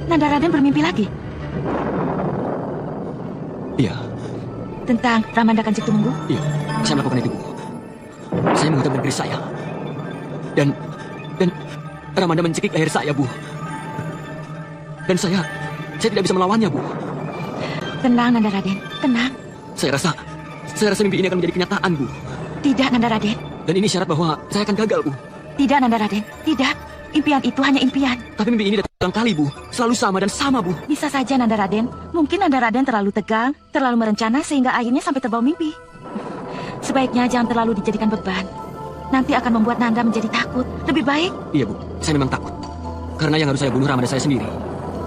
Nanda Raden bermimpi lagi? Iya. Tentang Ramanda Kanjeng Tumenggung? Iya, saya melakukan itu, Bu. Saya menghukum keris saya. Dan Ramanda mencekik leher saya, Bu. Dan saya tidak bisa melawannya, Bu. Tenang, Nanda Raden, tenang. Saya rasa mimpi ini akan menjadi kenyataan, Bu. Tidak, Nanda Raden. Dan ini syarat bahwa saya akan gagal, Bu. Tidak, Nanda Raden, tidak. Impian itu hanya impian. Tapi mimpi ini datang kali, Bu. Selalu sama dan sama, Bu. Bisa saja, Nanda Raden. Mungkin Nanda Raden terlalu tegang, terlalu merencana sehingga akhirnya sampai terbawa mimpi. Sebaiknya jangan terlalu dijadikan beban. Nanti akan membuat Nanda menjadi takut. Lebih baik. Iya, Bu. Saya memang takut. Karena yang harus saya bunuh Ramanda saya sendiri.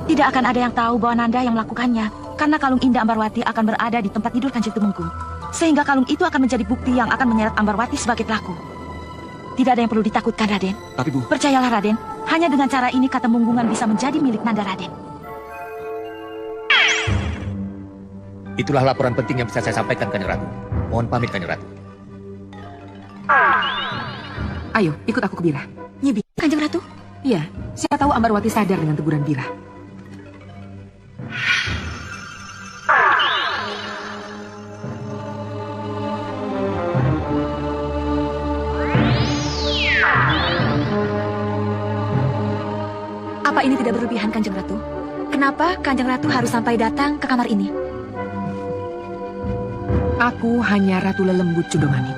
Tidak akan ada yang tahu bahwa Nanda yang melakukannya. Karena kalung indah Ambarwati akan berada di tempat tidur Kanjeng Tumenggung. Sehingga kalung itu akan menjadi bukti yang akan menyeret Ambarwati sebagai pelaku. Tidak ada yang perlu ditakutkan, Raden. Tapi, Bu... Percayalah, Raden. Hanya dengan cara ini Katemunggungan bisa menjadi milik Nanda Raden. Itulah laporan penting yang bisa saya sampaikan, Kanjeng Ratu. Mohon pamit, Kanjeng Ratu. Ayo, ikut aku ke Bira. Nyibi, Kanjeng Ratu? Iya, siapa tahu Ambarwati sadar dengan teguran Bira. Apa ini tidak berlebihan, Kanjeng Ratu? Kenapa Kanjeng Ratu harus sampai datang ke kamar ini? Aku hanya Ratu Lelembut Chudomani.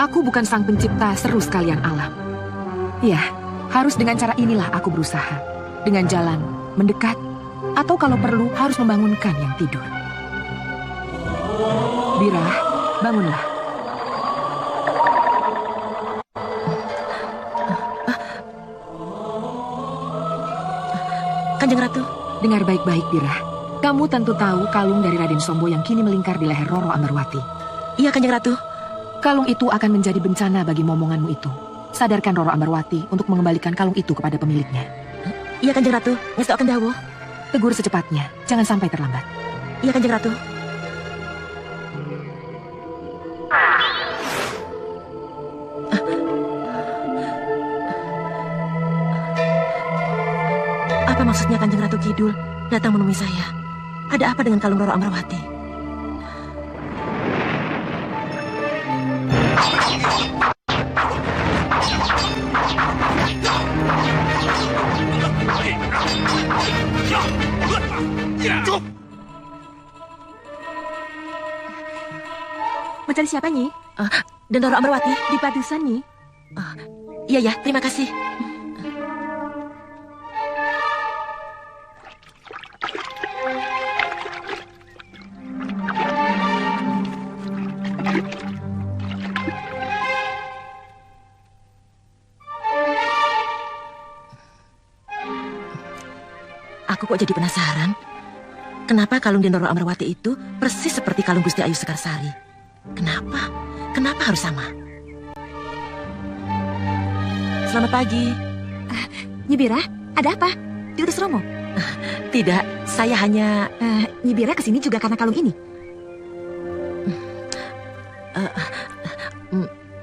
Aku bukan sang pencipta seru sekalian alam. Ya, harus dengan cara inilah aku berusaha. Dengan jalan mendekat, atau kalau perlu harus membangunkan yang tidur. Bira, bangunlah. Kanjeng Ratu. Dengar baik-baik, Bira. Kamu tentu tahu kalung dari Raden Sombo yang kini melingkar di leher Roro Ambarwati. Iya, Kanjeng Ratu. Kalung itu akan menjadi bencana bagi momonganmu itu. Sadarkan Roro Ambarwati untuk mengembalikan kalung itu kepada pemiliknya. Iya, Kanjeng Ratu. Ngesto akan dawuh. Tegur secepatnya, jangan sampai terlambat. Iya, Kanjeng Ratu. Apa maksudnya Kanjeng Ratu Kidul datang menemui saya? Ada apa dengan kalung Roro Ambarwati? Mencari siapa, Nyi? Dan Roro Ambarwati? Di Padusan, Nyi. Iya ya, terima kasih. Aku kok jadi penasaran. Kenapa kalung Roro Ambarwati itu persis seperti kalung Gusti Ayu Sekarsari? Kenapa? Kenapa harus sama? Selamat pagi. Nyi Bira, ada apa? Diurus Romo? Tidak, saya hanya... Nyi Bira kesini juga karena kalung ini?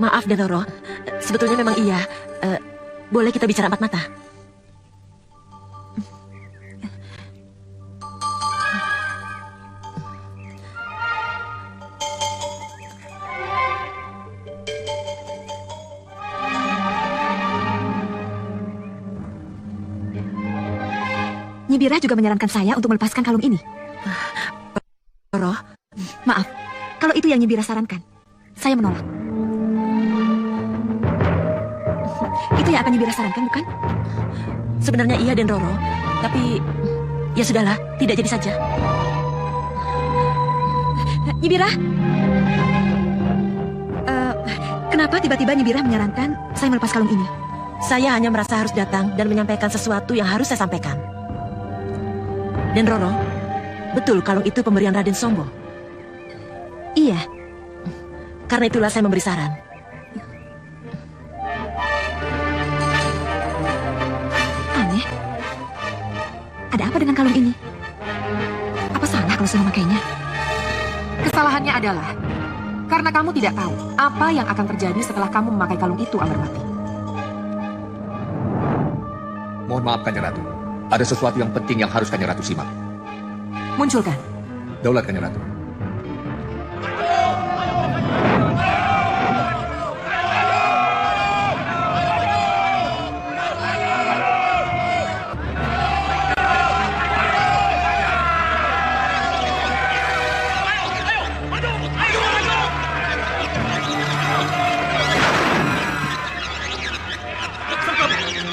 Maaf, Roro. Sebetulnya memang iya. Boleh kita bicara empat mata? Nyi Birah juga menyarankan saya untuk melepaskan kalung ini. Roro, Maaf, kalau itu yang Nyi Birah sarankan, saya menolak. Itu yang akan Nyi Birah sarankan, bukan? sebenarnya iya Den Roro, tapi ya sudahlah, tidak jadi saja. Nyi Birah, kenapa tiba-tiba Nyi Birah menyarankan saya melepas kalung ini? Saya hanya merasa harus datang dan menyampaikan sesuatu yang harus saya sampaikan. Den Roro, betul kalung itu pemberian Raden Sombo. Iya, Karena itulah saya memberi saran. aneh. Ada apa dengan kalung ini? Apa salah kalau saya memakainya? Kesalahannya adalah karena kamu tidak tahu apa yang akan terjadi setelah kamu memakai kalung itu, Ambarwati. Mohon maaf Kanjeng Ratu. Ada sesuatu yang penting yang harus Kanjeng Ratu simak. Munculkan. Daulat Kanjeng Ratu.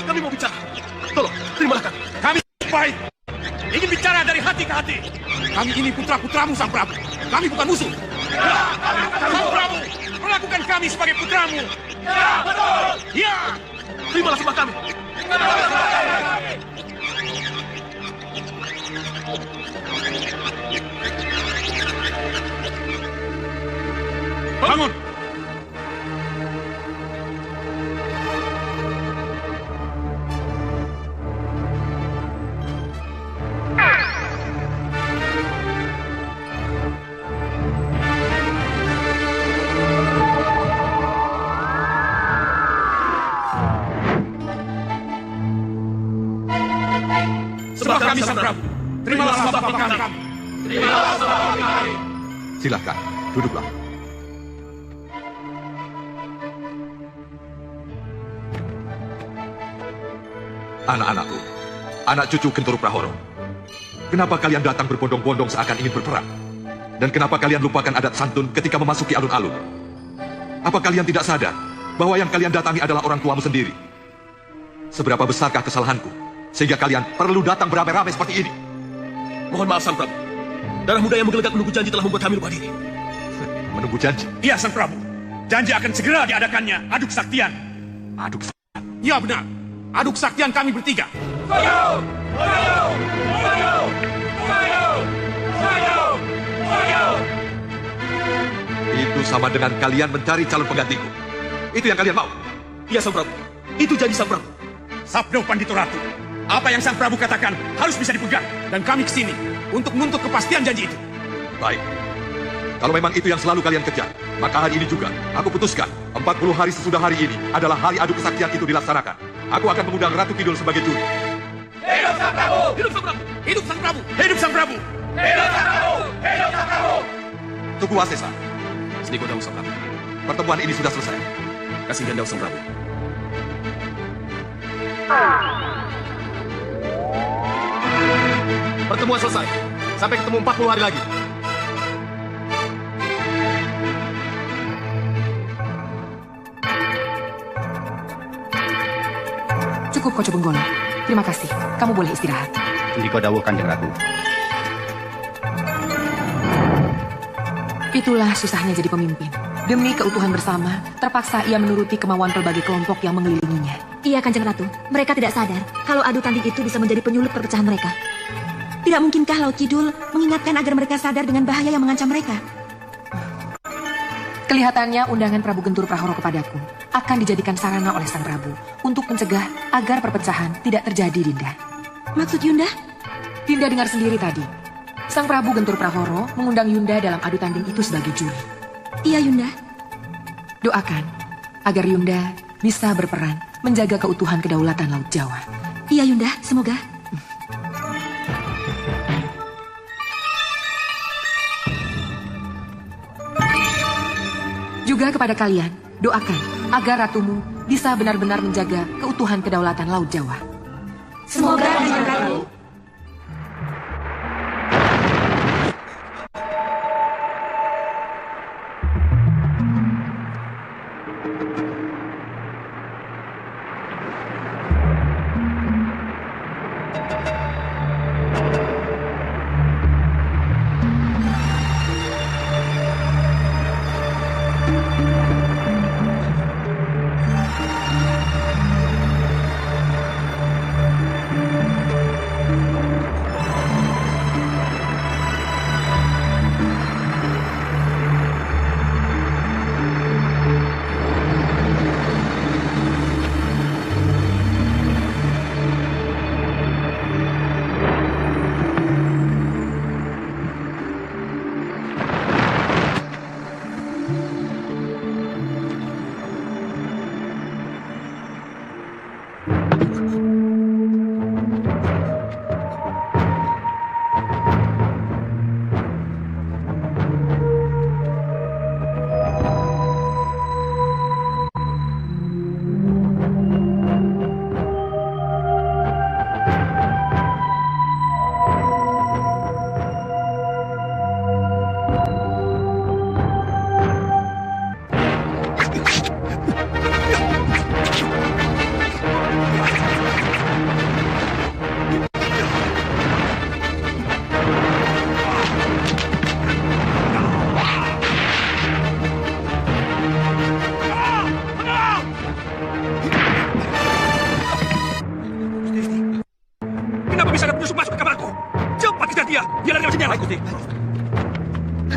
Kami mau bicara. Tolong, terimalah kami. Kami baik. Ingin bicara dari hati ke hati. Kami ini putra-putramu, Sang Prabu. Kami bukan musuh. Sang Prabu, perlakukan kami sebagai putramu. Ya, betul. Ya. Terimalah sembah kami. Bangun. Sembah kami, Sang Prabu. Terimalah sembah kami. Silahkan, duduklah. Anak-anakku, anak cucu Genturu Prahoro. Kenapa kalian datang berbondong-bondong seakan ingin berperang? Dan kenapa kalian lupakan adat santun ketika memasuki alun-alun? Apa kalian tidak sadar bahwa yang kalian datangi adalah orang tuamu sendiri? Seberapa besarkah kesalahanku sehingga kalian perlu datang beramai-ramai seperti ini? Mohon maaf, Sang Prabu. Darah muda yang menggelegak menunggu janji telah membuat kami lupa diri. Menunggu janji. Iya, Sang Prabu. Janji akan segera diadakannya aduk saktian. Aduk. Iya, benar. Aduk saktian kami bertiga. Itu sama dengan kalian mencari calon penggantiku. Itu yang kalian mau? Iya, Sang Prabu. Itu janji Sang Prabu. Sabdo Pandito Ratu. Apa yang Sang Prabu katakan harus bisa dipegang. Dan kami kesini untuk menuntut kepastian janji itu. Baik. Kalau memang itu yang selalu kalian kejar, maka hari ini juga aku putuskan 40 hari sesudah hari ini adalah hari adu kesaktian itu dilaksanakan. Aku akan mengundang Ratu Kidul sebagai juri. Hidup Sang Prabu! Hidup Sang Prabu! Hidup Sang Prabu! Hidup Sang Prabu! Hidup Sang Prabu! Hidup Sang Prabu! Tugu Asesa. Seniko Daun Sang Prabu. Pertemuan ini sudah selesai. Kasih Daun Sang Prabu. Pertemuan selesai. Sampai ketemu 40 hari lagi. Cukup, Koco Benggolo. Terima kasih. Kamu boleh istirahat. Sendiko dawuh Kanjeng Ratu. Itulah susahnya jadi pemimpin. Demi keutuhan bersama, terpaksa ia menuruti kemauan berbagai kelompok yang mengelilinginya. Iya, Kanjeng Ratu. Mereka tidak sadar kalau adu tanding itu bisa menjadi penyulut perpecahan mereka. Tidak mungkinkah Laut Kidul mengingatkan agar mereka sadar dengan bahaya yang mengancam mereka? Kelihatannya undangan Prabu Genturu Prahoro kepadaku akan dijadikan sarana oleh Sang Prabu untuk mencegah agar perpecahan tidak terjadi, Dinda. Maksud Yunda? Dinda dengar sendiri tadi. Sang Prabu Genturu Prahoro mengundang Yunda dalam adu tanding itu sebagai juri. Iya, Yunda. Doakan agar Yunda bisa berperan menjaga keutuhan kedaulatan Laut Jawa. Iya, Yunda. Semoga. Juga kepada kalian, doakan agar ratumu bisa benar-benar menjaga keutuhan kedaulatan Laut Jawa. Semoga, Kanjeng Ratu.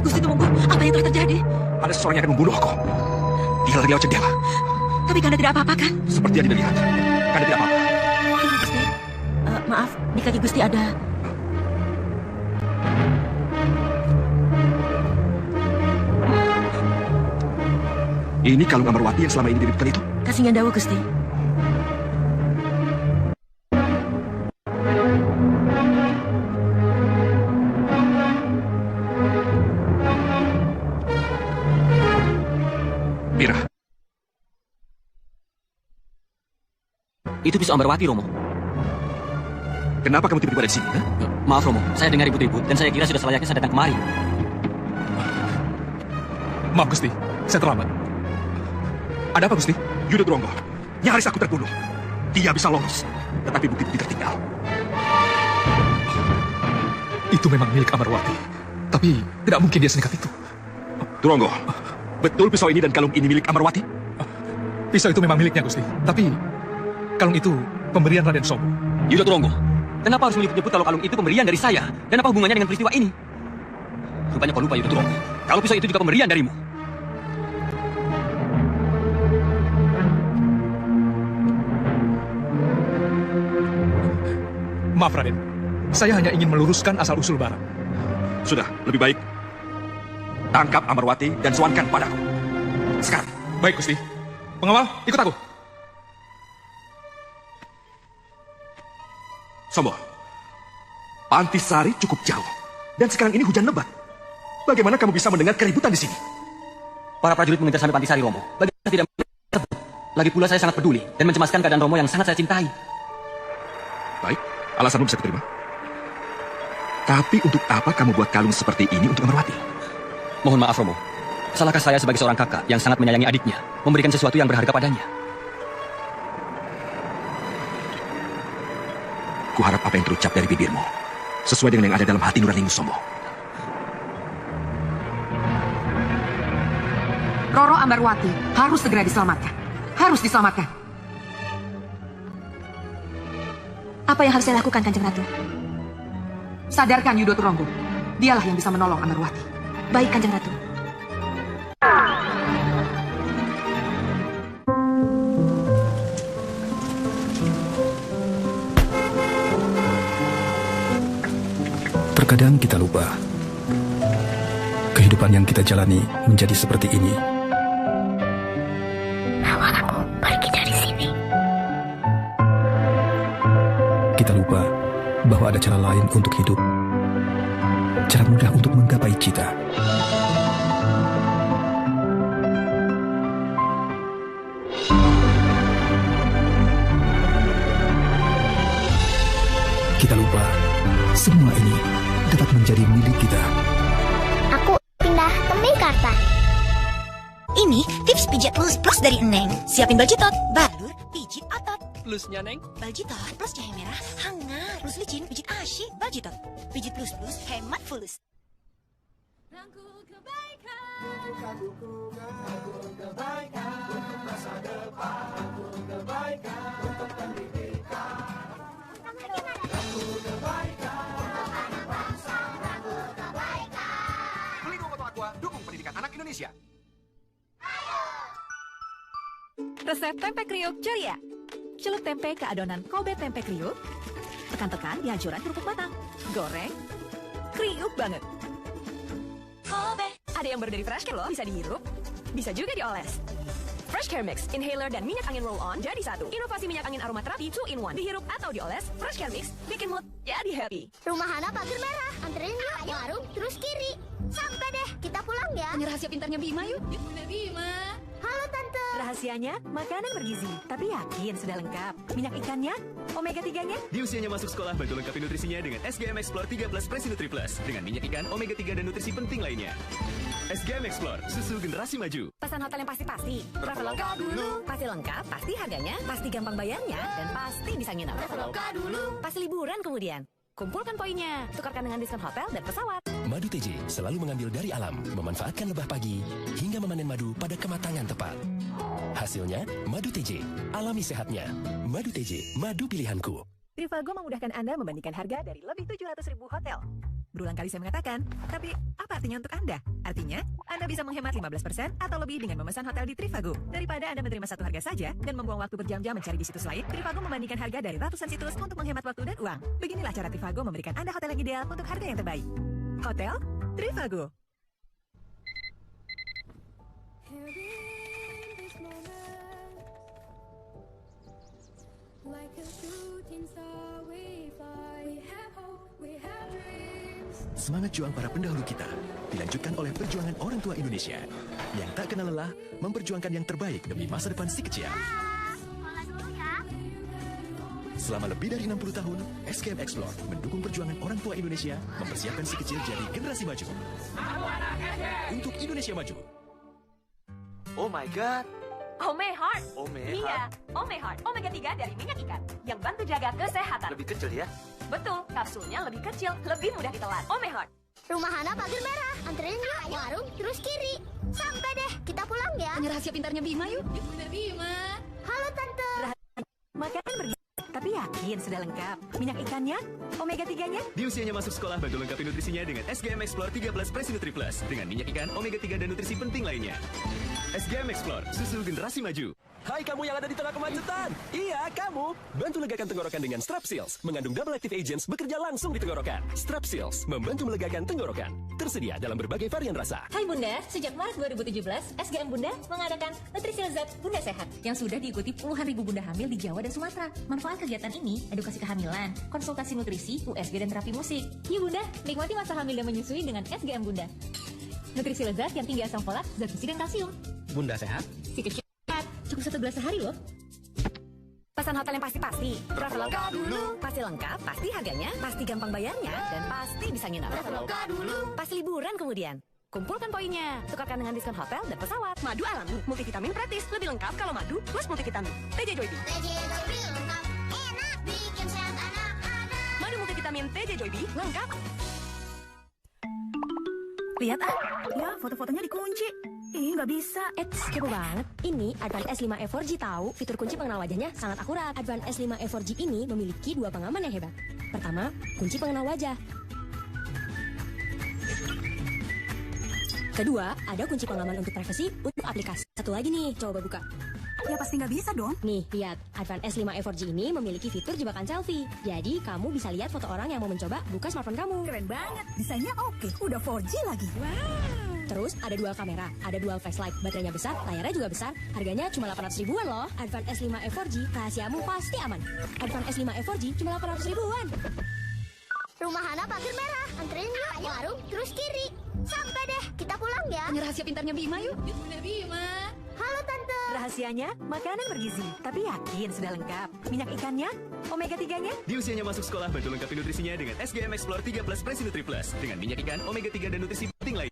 Gusti Tumenggung, apa yang telah terjadi? Ada seseorang yang akan membunuh aku. Dia lari lewat jendela. Tapi Kanda tidak apa-apa kan? Seperti yang tidak lihat. Kanda tidak apa-apa. Gusti, maaf, di kaki Gusti ada... Ini kalung Amarwati yang selama ini diributkan itu. Kasih Nyandawu, Gusti. Mira, Itu pisau Ambarwati, Romo. kenapa kamu tiba-tiba ada di sini? Hah? Maaf, Romo. Saya dengar ribut-ribut dan saya kira sudah selayaknya saya datang kemari. Maaf, Gusti. Saya terlambat. Ada apa, Gusti? Yuda Turonggo. Nyaris aku terbunuh. Dia bisa lolos, tetapi bukti-bukti tertinggal. Itu memang milik Amarwati. Tapi tidak mungkin dia senekat itu. Turonggo, betul pisau ini dan kalung ini milik Amarwati? Pisau itu memang miliknya, Gusti. Tapi kalung itu pemberian Raden Sobo. Yuda Turonggo, kenapa harus menyebut-nyebut kalau kalung itu pemberian dari saya? Dan apa hubungannya dengan peristiwa ini? Rupanya kau lupa, Yuda Turonggo. Kalau pisau itu juga pemberian darimu. Maaf, Raden. Saya hanya ingin meluruskan asal-usul barang. Sudah, lebih baik tangkap Amarwati dan sowankan padaku. Sekarang. Baik, Gusti. Pengawal, ikut aku. Sombo, Antisari cukup jauh. Dan sekarang ini hujan lebat. Bagaimana kamu bisa mendengar keributan di sini? Para prajurit mengejar sampai Pantisari, Romo. Bagaimana tidak tersebut? Lagi pula saya sangat peduli dan mencemaskan keadaan Romo yang sangat saya cintai. Baik, alasanmu bisa kuterima. Tapi untuk apa kamu buat kalung seperti ini untuk Amarwati? Mohon maaf, Romo. Salahkah saya sebagai seorang kakak yang sangat menyayangi adiknya memberikan sesuatu yang berharga padanya? Kuharap apa yang terucap dari bibirmu sesuai dengan yang ada dalam hati nuranimu, Sombo. Roro Ambarwati harus segera diselamatkan. Harus diselamatkan. Apa yang harus saya lakukan, Kanjeng Ratu? Sadarkan Yuda Turonggo. Dialah yang bisa menolong Ambarwati. Baik, Kanjeng Ratu. Terkadang kita lupa. Kehidupan yang kita jalani menjadi seperti ini. Bawa aku pergi dari sini. Kita lupa bahwa ada cara lain untuk hidup. Cara mudah untuk menggapai cita. Kita lupa semua ini dapat menjadi milik kita. Aku pindah ke Mekarta. Ini tips pijat plus dari Eneng. Siapin Baljitot, balur, pijit otot. Plusnya, Neng. Baljitot plus jahe merah, hangat. Plus licin, pijit asyik. Baljitot, pijit plus, hemat fulus. Beli Koto Aqua, dukung pendidikan anak Indonesia. Resep tempe kriuk ceria. Celup tempe ke adonan Kobe tempe kriuk. Tekan-tekan di hancuran kerupuk matang. Goreng. Kriuk banget. Kobe. Ada yang baru dari Fresh Care loh, bisa dihirup, bisa juga dioles. Fresh Care Mix, inhaler dan minyak angin roll-on jadi satu. Inovasi minyak angin aromaterapi 2-in-1. Dihirup atau dioles, Fresh Care Mix bikin mood jadi happy. Rumah Hana pagar merah. Anterin yuk, warung terus kiri. Sampai deh, kita pulang ya. Ini rahasia pintarnya Bima yuk. Bima. Halo Tante. Rahasianya, makanan bergizi, tapi yakin sudah lengkap. Minyak ikannya, omega 3-nya. Di usianya masuk sekolah, bantu lengkapi nutrisinya dengan SGM Explore 3 Plus Presi Nutri Plus dengan minyak ikan, omega 3 dan nutrisi penting lainnya. SGM Explore, susu generasi maju. Pesan hotel yang pasti-pasti. Traveloka dulu. Pasti lengkap, pasti harganya, pasti gampang bayarnya, dan pasti bisa nginep. Traveloka dulu. Pasti liburan kemudian. Kumpulkan poinnya, tukarkan dengan diskon hotel dan pesawat. Madu TJ selalu mengambil dari alam, memanfaatkan lebah pagi, hingga memanen madu pada kematangan tepat. Hasilnya, Madu TJ, alami sehatnya. Madu TJ, madu pilihanku. Trivago memudahkan Anda membandingkan harga dari lebih 700.000 hotel. Berulang kali saya mengatakan, tapi apa artinya untuk Anda? Artinya, Anda bisa menghemat 15% atau lebih dengan memesan hotel di Trivago. Daripada Anda menerima satu harga saja dan membuang waktu berjam-jam mencari di situs lain, Trivago membandingkan harga dari ratusan situs untuk menghemat waktu dan uang. Beginilah cara Trivago memberikan Anda hotel yang ideal untuk harga yang terbaik. Hotel Trivago. Semangat juang para pendahulu kita dilanjutkan oleh perjuangan orang tua Indonesia yang tak kenal lelah memperjuangkan yang terbaik demi masa depan si kecil. Selama lebih dari 60 tahun, SGM Explore mendukung perjuangan orang tua Indonesia mempersiapkan si kecil jadi generasi maju. Untuk Indonesia maju. Oh my god. Ome Heart. Ome Iya, Ome Heart. Omega 3 dari minyak ikan yang bantu jaga kesehatan. Lebih kecil ya? Betul, kapsulnya lebih kecil, lebih mudah ditelan. Ome Heart. Rumah Hana pagar merah. Anterin yuk, warung terus kiri. Sampai deh, kita pulang ya. Tanya rahasia pintarnya Bima yuk. Bunda Bima. Halo Tante. Makanan bergizi, tapi yakin sudah lengkap. Minyak ikannya, Omega 3-nya. Di usianya masuk sekolah, bantu lengkapi nutrisinya dengan SGM Explore 13 Presinutri Plus dengan minyak ikan, Omega 3 dan nutrisi penting lainnya. SGM Explore, susu generasi maju. Hai kamu yang ada di tengah kemacetan. Iya, kamu. Bantu legakan tenggorokan dengan Strepsils. Mengandung double active agents bekerja langsung di tenggorokan. Strepsils membantu melegakan tenggorokan. Tersedia dalam berbagai varian rasa. Hai Bunda, sejak Maret 2017, SGM Bunda mengadakan Nutrisi Lezat Bunda Sehat yang sudah diikuti puluhan ribu bunda hamil di Jawa dan Sumatera. Manfaat kegiatan ini, edukasi kehamilan, konsultasi nutrisi, USG dan terapi musik. Yuk Bunda, nikmati masa hamil dan menyusui dengan SGM Bunda. Nutrisi lezat yang tinggi asam folat, zat besi dan kalsium. Bunda sehat? Si kecil sehat, cukup 1 gelas sehari loh. Pesan hotel yang pasti-pasti. Traveloka dulu. Pasti lengkap, pasti harganya, pasti gampang bayarnya, dan pasti bisa nginap. Traveloka dulu. Pasti liburan kemudian. Kumpulkan poinnya, tukarkan dengan diskon hotel dan pesawat. Madu alami, multivitamin gratis, lebih lengkap kalau madu plus multivitamin. TJ Joybi. TJ Joybi lengkap, enak, bikin sehat anak-anak. Madu multivitamin TJ Joybi lengkap. Lihat ya foto-fotonya dikunci. Ih, nggak bisa. Kepo banget. Ini Advan S5e 4G tahu, fitur kunci pengenal wajahnya sangat akurat. Advan S5e 4G ini memiliki 2 pengaman yang hebat. Pertama, kunci pengenal wajah. Kedua, ada kunci pengaman untuk privasi untuk aplikasi. Satu lagi nih, coba buka. Ya pasti nggak bisa dong. Nih, lihat. Advan S5e 4G ini memiliki fitur jebakan selfie. Jadi, kamu bisa lihat foto orang yang mau mencoba buka smartphone kamu. Keren banget. Desainnya oke. Udah 4G lagi. Wow. Terus, ada dual kamera, ada dual flashlight, baterainya besar, layarnya juga besar, harganya cuma 800 ribuan loh. Advan S5e 4G, rahasiamu pasti aman. Advan S5e 4G cuma 800 ribuan. Rumah Hana pagar merah. Anterin yuk, warung terus kiri. Sampai deh, kita pulang ya. Tanya rahasia pintarnya Bima yuk. Bunda Bima. Halo Tante. Rahasianya, makanan bergizi, tapi yakin sudah lengkap. Minyak ikannya, Omega 3-nya. Di usianya masuk sekolah, bantu lengkapi nutrisinya dengan SGM Explore 13 Presinutri Plus dengan minyak ikan, Omega 3 dan nutrisi penting lain.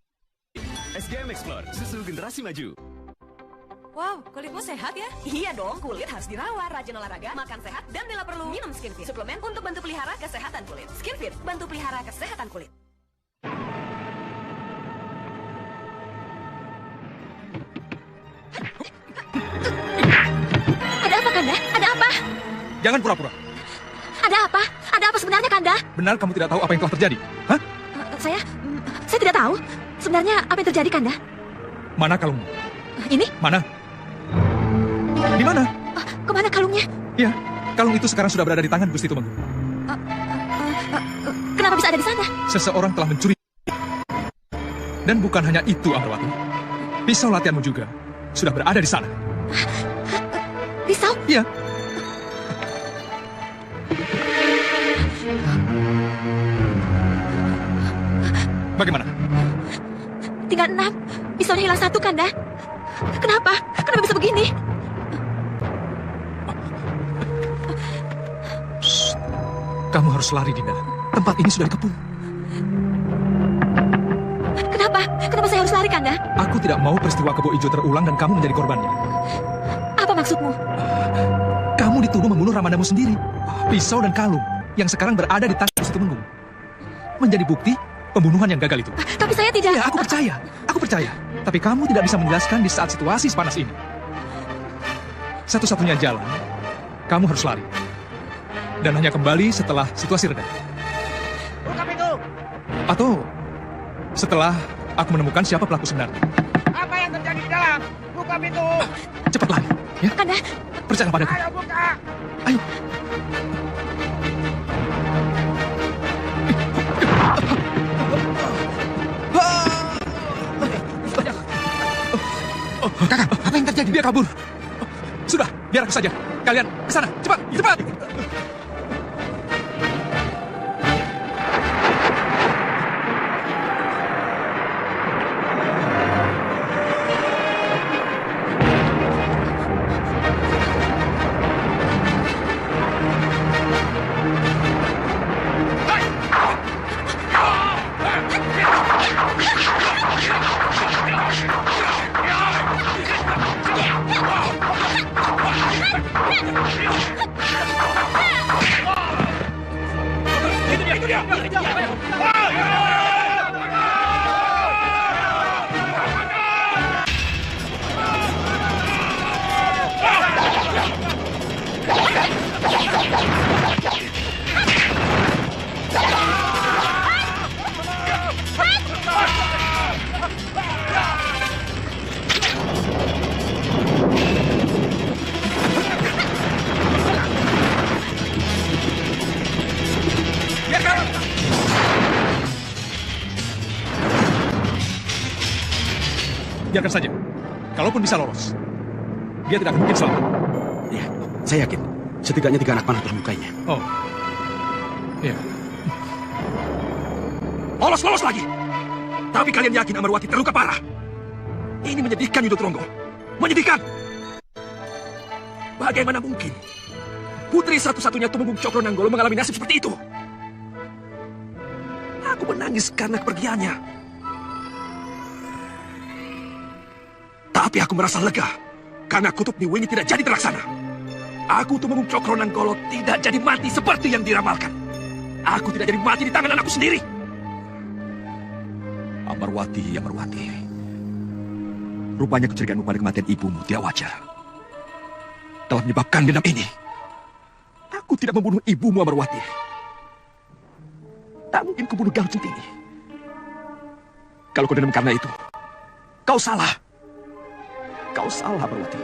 SGM Explore, susu generasi maju. Wow, kulitmu sehat ya? Iya dong, kulit harus dirawat, rajin olahraga, makan sehat, dan bila perlu minum Skinfit. Suplemen untuk bantu pelihara kesehatan kulit. Skinfit, bantu pelihara kesehatan kulit. Ada apa, Kanda? Ada apa? Jangan pura-pura. Ada apa? Ada apa sebenarnya, Kanda? Benar kamu tidak tahu apa yang telah terjadi? Hah? Saya tidak tahu. Sebenarnya apa yang terjadi, Kanda? Mana kalungmu? Ini? Mana? Di mana? Kemana kalungnya? Ya, kalung itu sekarang sudah berada di tangan Gusti Tumenggung. Kenapa bisa ada di sana? Seseorang telah mencuri. Dan bukan hanya itu, Ambarwati. Pisau latihanmu juga sudah berada di sana. Pisau? Iya. Bagaimana? Tinggal 6. Pisaunya hilang 1, Kanda. Kenapa? Kenapa bisa begini? Shh. Kamu harus lari, Dinda. Tempat ini sudah dikepung. Kenapa? Kenapa saya harus lari, Kanda? Aku tidak mau peristiwa Kebo Ijo terulang dan kamu menjadi korbannya. Apa maksudmu? Kamu dituduh membunuh Ramandamu sendiri. Pisau dan kalung yang sekarang berada di tangan Gusti Tumenggung menjadi bukti pembunuhan yang gagal itu. Tapi saya tidak... Ya, aku percaya. Aku percaya. Tapi kamu tidak bisa menjelaskan di saat situasi sepanas ini. Satu-satunya jalan, kamu harus lari. Dan hanya kembali setelah situasi reda. Buka pintu! Atau setelah aku menemukan siapa pelaku sebenarnya. Apa yang terjadi di dalam? Buka pintu. Cepat lari, ya? Kanda. Percayalah padaku. Ayo buka. Ayo. Kakak, apa yang terjadi? Dia kabur. Sudah, biar aku saja. Kalian ke sana, cepat, cepat. Biarkan saja. Kalaupun bisa lolos, dia tidak akan mungkin selamat. Ya, saya yakin. Setidaknya 3 anak panah terlukainya. Oh. Iya. Lolos lagi. Tapi kalian yakin Amarwati terluka parah? Ini menyedihkan, Yudhotronggo. Menyedihkan. Bagaimana mungkin putri satu-satunya Tumenggung Cokronanggolo mengalami nasib seperti itu? Aku menangis karena kepergiannya. Tapi aku merasa lega karena kutub Niwengi tidak jadi terlaksana. Aku Tumenggung Cokronanggolo tidak jadi mati seperti yang diramalkan. Aku tidak jadi mati di tangan anakku sendiri. Amarwati. Rupanya kecurigaanmu pada kematian ibumu tidak wajar. Telah menyebabkan dendam ini. Aku tidak membunuh ibumu, Amarwati. Tak mungkin kubunuh Galuh Centini. Kalau kau dendam karena itu, kau salah. Kau salah, Amarwati.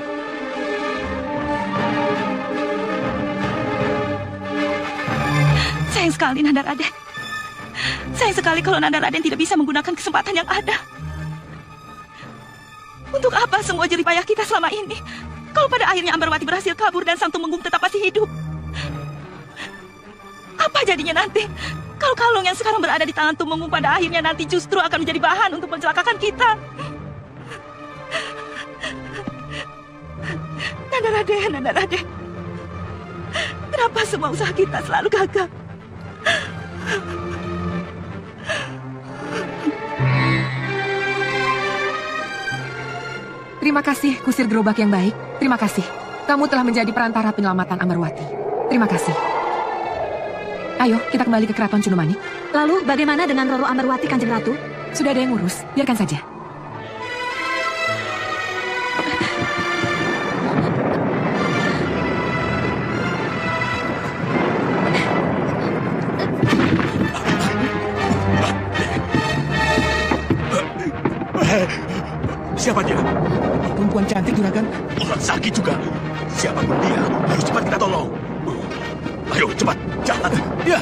Sayang sekali, Nanda Raden. Sayang sekali kalau Nanda Raden tidak bisa menggunakan kesempatan yang ada. Untuk apa semua jerih payah kita selama ini? Kalau pada akhirnya Ambarwati berhasil kabur dan Sang Tumenggung tetap masih hidup. Apa jadinya nanti? Kalau kalung yang sekarang berada di tangan Tumenggung pada akhirnya nanti justru akan menjadi bahan untuk mencelakakan kita. Nanda Raden. Kenapa semua usaha kita selalu gagal? Terima kasih, kusir gerobak yang baik. Terima kasih. Kamu telah menjadi perantara penyelamatan Amarwati. Terima kasih. Ayo, kita kembali ke Keraton Chunumanik. Lalu, bagaimana dengan Roro Amarwati, Kanjeng Ratu? Sudah ada yang ngurus, biarkan saja. Siapa dia? Perempuan cantik, Juragan. Orang sakit juga. Siapapun dia, harus cepat kita tolong. Ayo, cepat, jalan. Ya.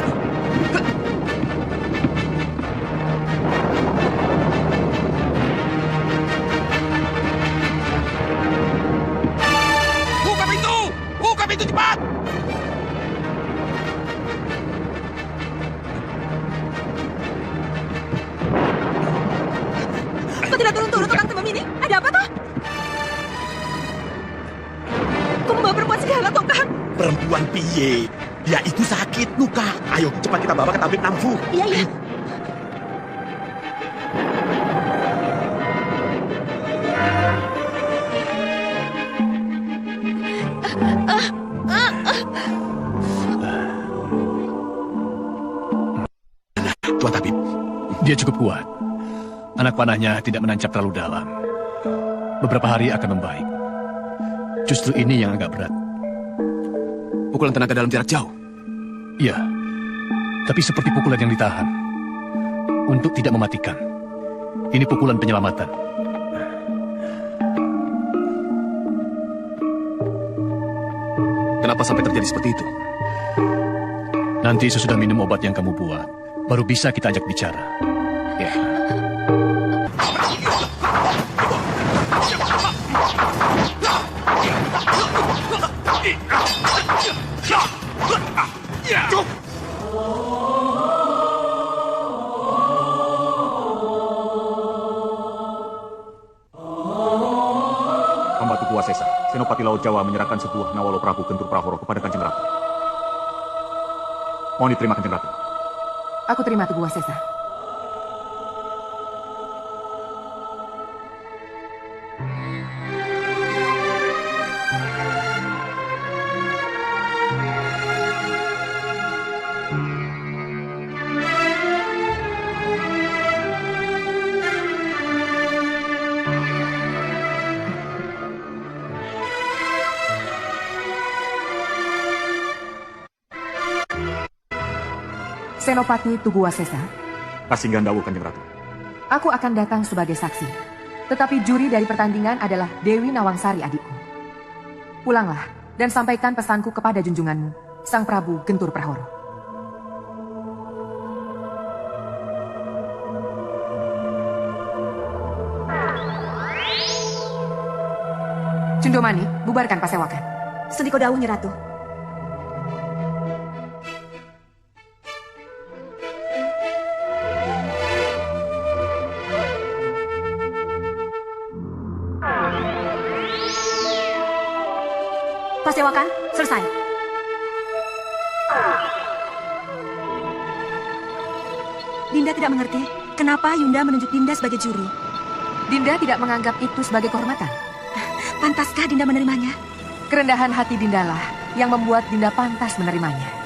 Buka pintu! Buka pintu cepat! Kau tidak turun-turun tukang temem ini? Ada apa toh? Kau membawa perempuan segala toh, Kang? Perempuan piye? Dia itu sakit, luka. Ayo, cepat kita bawa ke tabib Namfu. Iya. Tuan Tabib, dia cukup kuat. Anak panahnya tidak menancap terlalu dalam. Beberapa hari akan membaik. Justru ini yang agak berat. Pukulan tenaga dalam jarak jauh? Iya, tapi seperti pukulan yang ditahan. untuk tidak mematikan. Ini pukulan penyelamatan. Kenapa sampai terjadi seperti itu? Nanti sesudah minum obat yang kamu buat, baru bisa kita ajak bicara. Ya. Hamba Tugu Wasesa, Senopati Laut Jawa menyerahkan sebuah Nawalo Prabu Gentur Prahoro kepada Kanjeng Ratu. Mohon diterima Kanjeng Ratu. Aku terima Tugu Wasesa. Senopati Tugu Wasesa. Kasih gandawu Kanjeng Ratu. Aku akan datang sebagai saksi. Tetapi juri dari pertandingan adalah Dewi Nawangsari adikku. Pulanglah dan sampaikan pesanku kepada junjunganmu, Sang Prabu Gentur Prahoro. Cundomani, bubarkan pasewakan. Sendiko dawuh, Nyi Ratu. Pasewakan, selesai. Dinda tidak mengerti kenapa Yunda menunjuk Dinda sebagai juri. Dinda tidak menganggap itu sebagai kehormatan. Pantaskah Dinda menerimanya? Kerendahan hati Dinda lah yang membuat Dinda pantas menerimanya.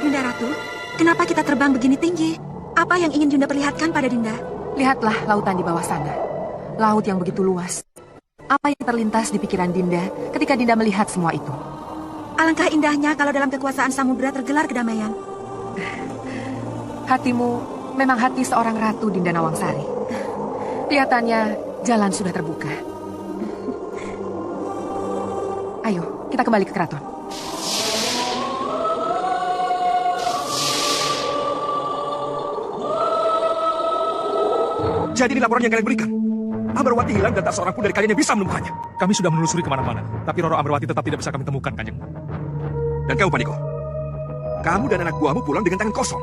Yunda Ratu, kenapa kita terbang begini tinggi? Apa yang ingin Yunda perlihatkan pada Dinda? Lihatlah lautan di bawah sana. Laut yang begitu luas. Apa yang terlintas di pikiran Dinda ketika Dinda melihat semua itu? Alangkah indahnya kalau dalam kekuasaan samudera tergelar kedamaian. Hatimu memang hati seorang ratu, Dinda Nawangsari. Kelihatannya jalan sudah terbuka. Ayo, kita kembali ke keraton. Jadi ini laporan yang kalian berikan. Ambarwati hilang dan tak seorang pun dari kalian yang bisa menemukannya. Kami sudah menelusuri kemana-mana, tapi Roro Ambarwati tetap tidak bisa kami temukan, Kanjeng. Dan kamu, Paniko? Kamu dan anak buahmu pulang dengan tangan kosong.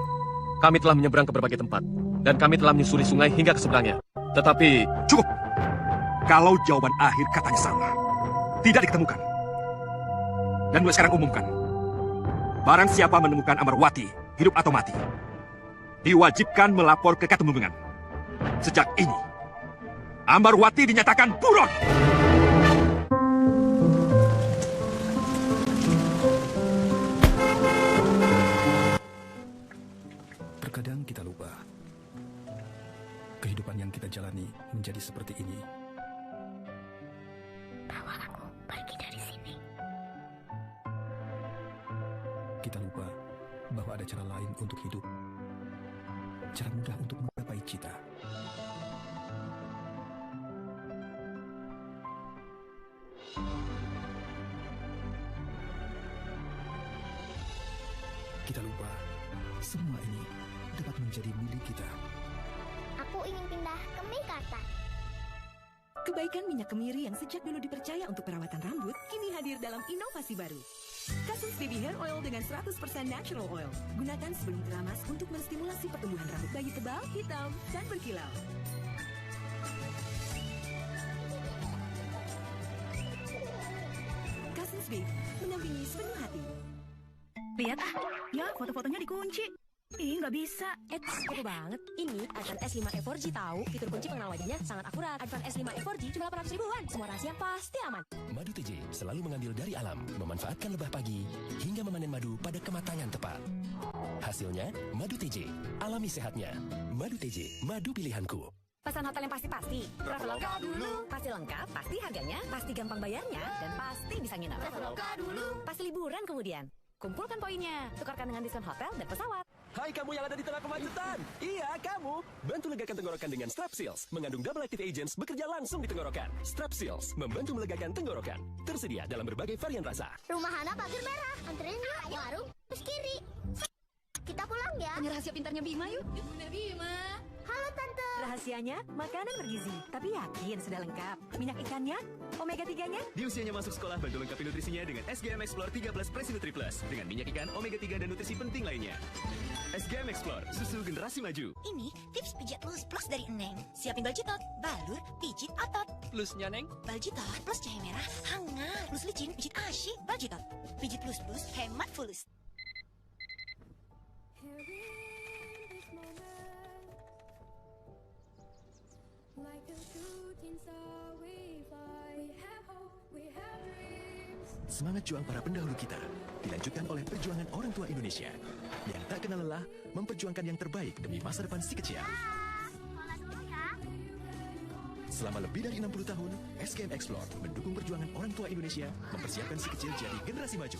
Kami telah menyeberang ke berbagai tempat, dan kami telah menyusuri sungai hingga ke seberangnya. Tetapi... Cukup! Kalau jawaban akhir katanya sama, tidak diketemukan. Dan mulai sekarang umumkan, barang siapa menemukan Ambarwati, hidup atau mati, diwajibkan melapor ke Katumenggungan. Sejak ini, Ambarwati dinyatakan buron! Terkadang kita lupa. Kehidupan yang kita jalani menjadi seperti ini. Bawa aku pergi dari sini. Kita lupa bahwa ada cara lain untuk hidup. Cara mudah untuk menggapai cita. Kita lupa, semua ini dapat menjadi milik kita. Aku ingin pindah ke Mekarta. Kebaikan minyak kemiri yang sejak dulu dipercaya untuk perawatan rambut, kini hadir dalam inovasi baru. Kasus Baby Hair Oil dengan 100% natural oil. Gunakan sebelum keramas untuk menstimulasi pertumbuhan rambut bayi tebal, hitam, dan berkilau. Kasus Baby, mendampingi sepenuh hati. Lihat ya foto-fotonya dikunci. Ih, nggak bisa. Foto banget. Ini Advan S5 E4G tahu. Fitur kunci pengenal wajahnya sangat akurat. Advan S5 E4G cuma 800 ribuan. Semua rahasia pasti aman. Madu TJ selalu mengambil dari alam, memanfaatkan lebah pagi, hingga memanen madu pada kematangan tepat. Hasilnya, madu TJ. Alami sehatnya. Madu TJ, madu pilihanku. Pesan hotel yang pasti-pasti. Traveloka dulu. Pasti lengkap, pasti harganya, pasti gampang bayarnya, dan pasti bisa nginep. Traveloka dulu. Pasti liburan kemudian. Kumpulkan poinnya, tukarkan dengan diskon hotel dan pesawat. Hai kamu yang ada di tengah kemacetan. Iya, kamu. Bantu legakan tenggorokan dengan Strepsils. Mengandung double active agents bekerja langsung di tenggorokan. Strepsils membantu melegakan tenggorokan. Tersedia dalam berbagai varian rasa. Rumah Hana pagar merah. Anterin yuk. Warung terus kiri. Kita pulang ya. Ini rahasia pintarnya Bima yuk. Bunda Bima. Halo Tante. Rahasianya, makanan bergizi, tapi yakin sudah lengkap. Minyak ikannya, omega 3-nya. Di usianya masuk sekolah, bantu lengkapi nutrisinya dengan SGM Explore 13 Presinutri Plus. Dengan minyak ikan, omega 3 dan nutrisi penting lainnya. SGM Explore, susu generasi maju. Ini tips pijat plus dari Neng. Siapin baljitot, balur, pijit otot. Plusnya, Neng? Baljitot plus cahaya merah, hangat. Plus licin, pijit asyik. Baljitot, pijit plus, hemat fulus. Semangat juang para pendahulu kita dilanjutkan oleh perjuangan orang tua Indonesia yang tak kenal lelah memperjuangkan yang terbaik demi masa depan si kecil. Selama lebih dari 60 tahun, SGM Explore mendukung perjuangan orang tua Indonesia mempersiapkan si kecil jadi generasi maju.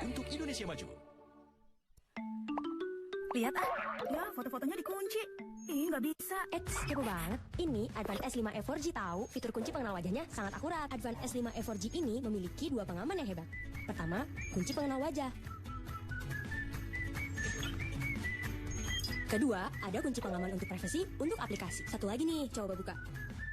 Untuk Indonesia maju. Lihat ya foto-fotonya dikunci. Ih, nggak bisa. Kepo banget. Ini Advan S5 E4G tahu, fitur kunci pengenal wajahnya sangat akurat. Advan S5 E4G ini memiliki 2 pengaman yang hebat. Pertama, kunci pengenal wajah. Kedua, ada kunci pengaman untuk privasi untuk aplikasi. Satu lagi nih, coba buka.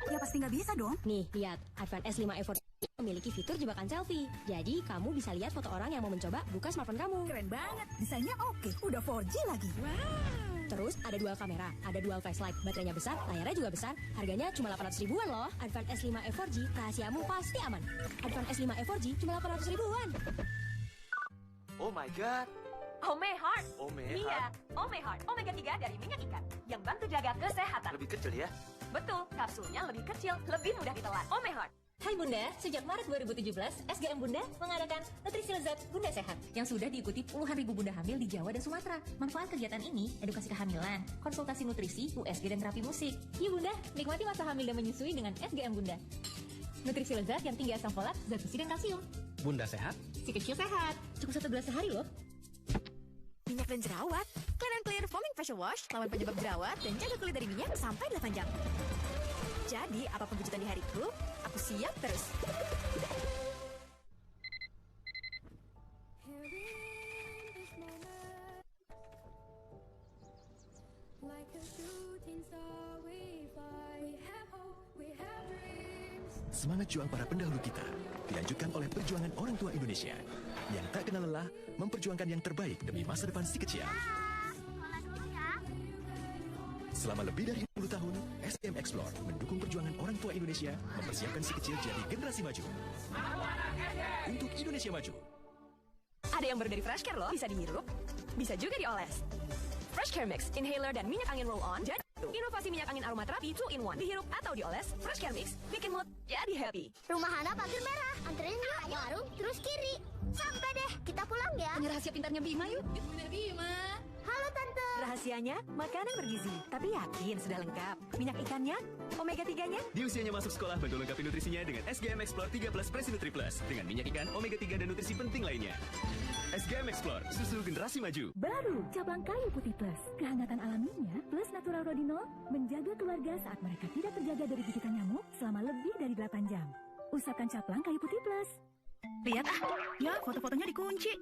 Ya pasti nggak bisa dong. Nih, lihat. Advan S5 E4G memiliki fitur jebakan selfie. Jadi, kamu bisa lihat foto orang yang mau mencoba buka smartphone kamu. Keren banget. Desainnya oke. Udah 4G lagi. Wow. Terus ada dual kamera, ada dual flashlight, baterainya besar, layarnya juga besar, harganya cuma 800 ribuan loh. Advan S5 E4G, rahasiamu pasti aman. Advan S5 E4G cuma 800 ribuan. Oh my god. Omehart. Omehart. Iya, Omehart. Omega 3 dari minyak ikan yang bantu jaga kesehatan. Lebih kecil ya? Betul, kapsulnya lebih kecil, lebih mudah ditelan. Omehart. Hai Bunda, sejak Maret 2017, SGM Bunda mengadakan Nutrisi Lezat Bunda Sehat yang sudah diikuti puluhan ribu bunda hamil di Jawa dan Sumatera. Manfaat kegiatan ini, edukasi kehamilan, konsultasi nutrisi, USG dan terapi musik. Yuk Bunda, nikmati masa hamil dan menyusui dengan SGM Bunda. Nutrisi Lezat yang tinggi asam folat, zat besi dan kalsium. Bunda sehat? Si kecil sehat, cukup 1 gelas sehari loh. Minyak dan jerawat. Clean and Clear Foaming Facial Wash lawan penyebab jerawat dan jaga kulit dari minyak sampai 8 jam. Jadi, apapun kejutan di hariku, aku siap terus. Semangat juang para pendahulu kita dilanjutkan oleh perjuangan orang tua Indonesia yang tak kenal lelah memperjuangkan yang terbaik demi masa depan si kecil. Selama lebih dari 60 tahun, SGM Explore mendukung perjuangan orang tua Indonesia mempersiapkan si kecil jadi generasi maju. Untuk Indonesia maju. Ada yang baru dari Fresh Care loh, bisa dihirup, bisa juga dioles. Fresh Care Mix, inhaler dan minyak angin roll-on jadi inovasi minyak angin aromaterapi 2-in-1. Dihirup atau dioles, Fresh Care Mix bikin mood jadi happy. Rumah Hana pagar merah. Anterin yuk. Warung terus kiri. Sampai deh. Kita pulang ya. Ini rahasia pintarnya Bima yuk. Bunda Bima. Halo Tante. Rahasianya, makanan bergizi, tapi yakin sudah lengkap. Minyak ikannya, omega 3-nya. Di usianya masuk sekolah, bantu lengkapi nutrisinya dengan SGM Explore 13 Presinutri Plus. Dengan minyak ikan, omega 3 dan nutrisi penting lainnya. SGM Explore, susu generasi maju. Baru, cabang kayu putih plus. Kehangatan alaminya plus natural rodinol menjaga keluarga saat mereka tidak terjaga dari gigitan nyamuk selama lebih dari 8 jam. Usapkan caplang kayu putih plus. Lihat ya foto-fotonya dikunci.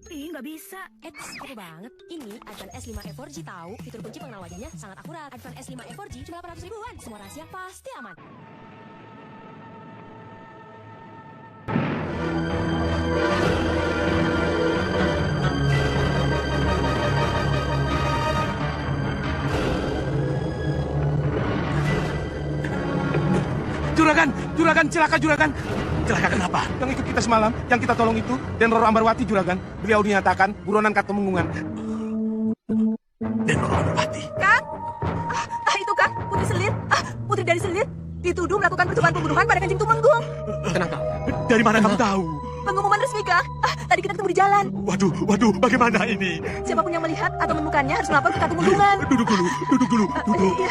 Ih, nggak bisa. Kepo banget. Ini Advan S5 E4G tahu, fitur kunci pengenal wajahnya sangat akurat. Advan S5 E4G cuma 800 ribuan. Semua rahasia pasti aman. Juragan, celaka Juragan. Celaka kenapa? Yang ikut kita semalam, yang kita tolong itu, dan Roro Ambarwati Juragan. Beliau dinyatakan buronan Katemenggungan. Dan Roro Ambarwati? Kang? Itu Kang, Putri Selir. Putri dari Selir. Dituduh melakukan percobaan pembunuhan pada Kanjeng Tumenggung. Kenapa? Dari mana kamu tahu? Pengumuman resmi, Kang. Tadi kita ketemu di jalan. Waduh, bagaimana ini? Siapapun yang melihat atau menemukannya harus melapor ke Katumenggungan. Duduk dulu.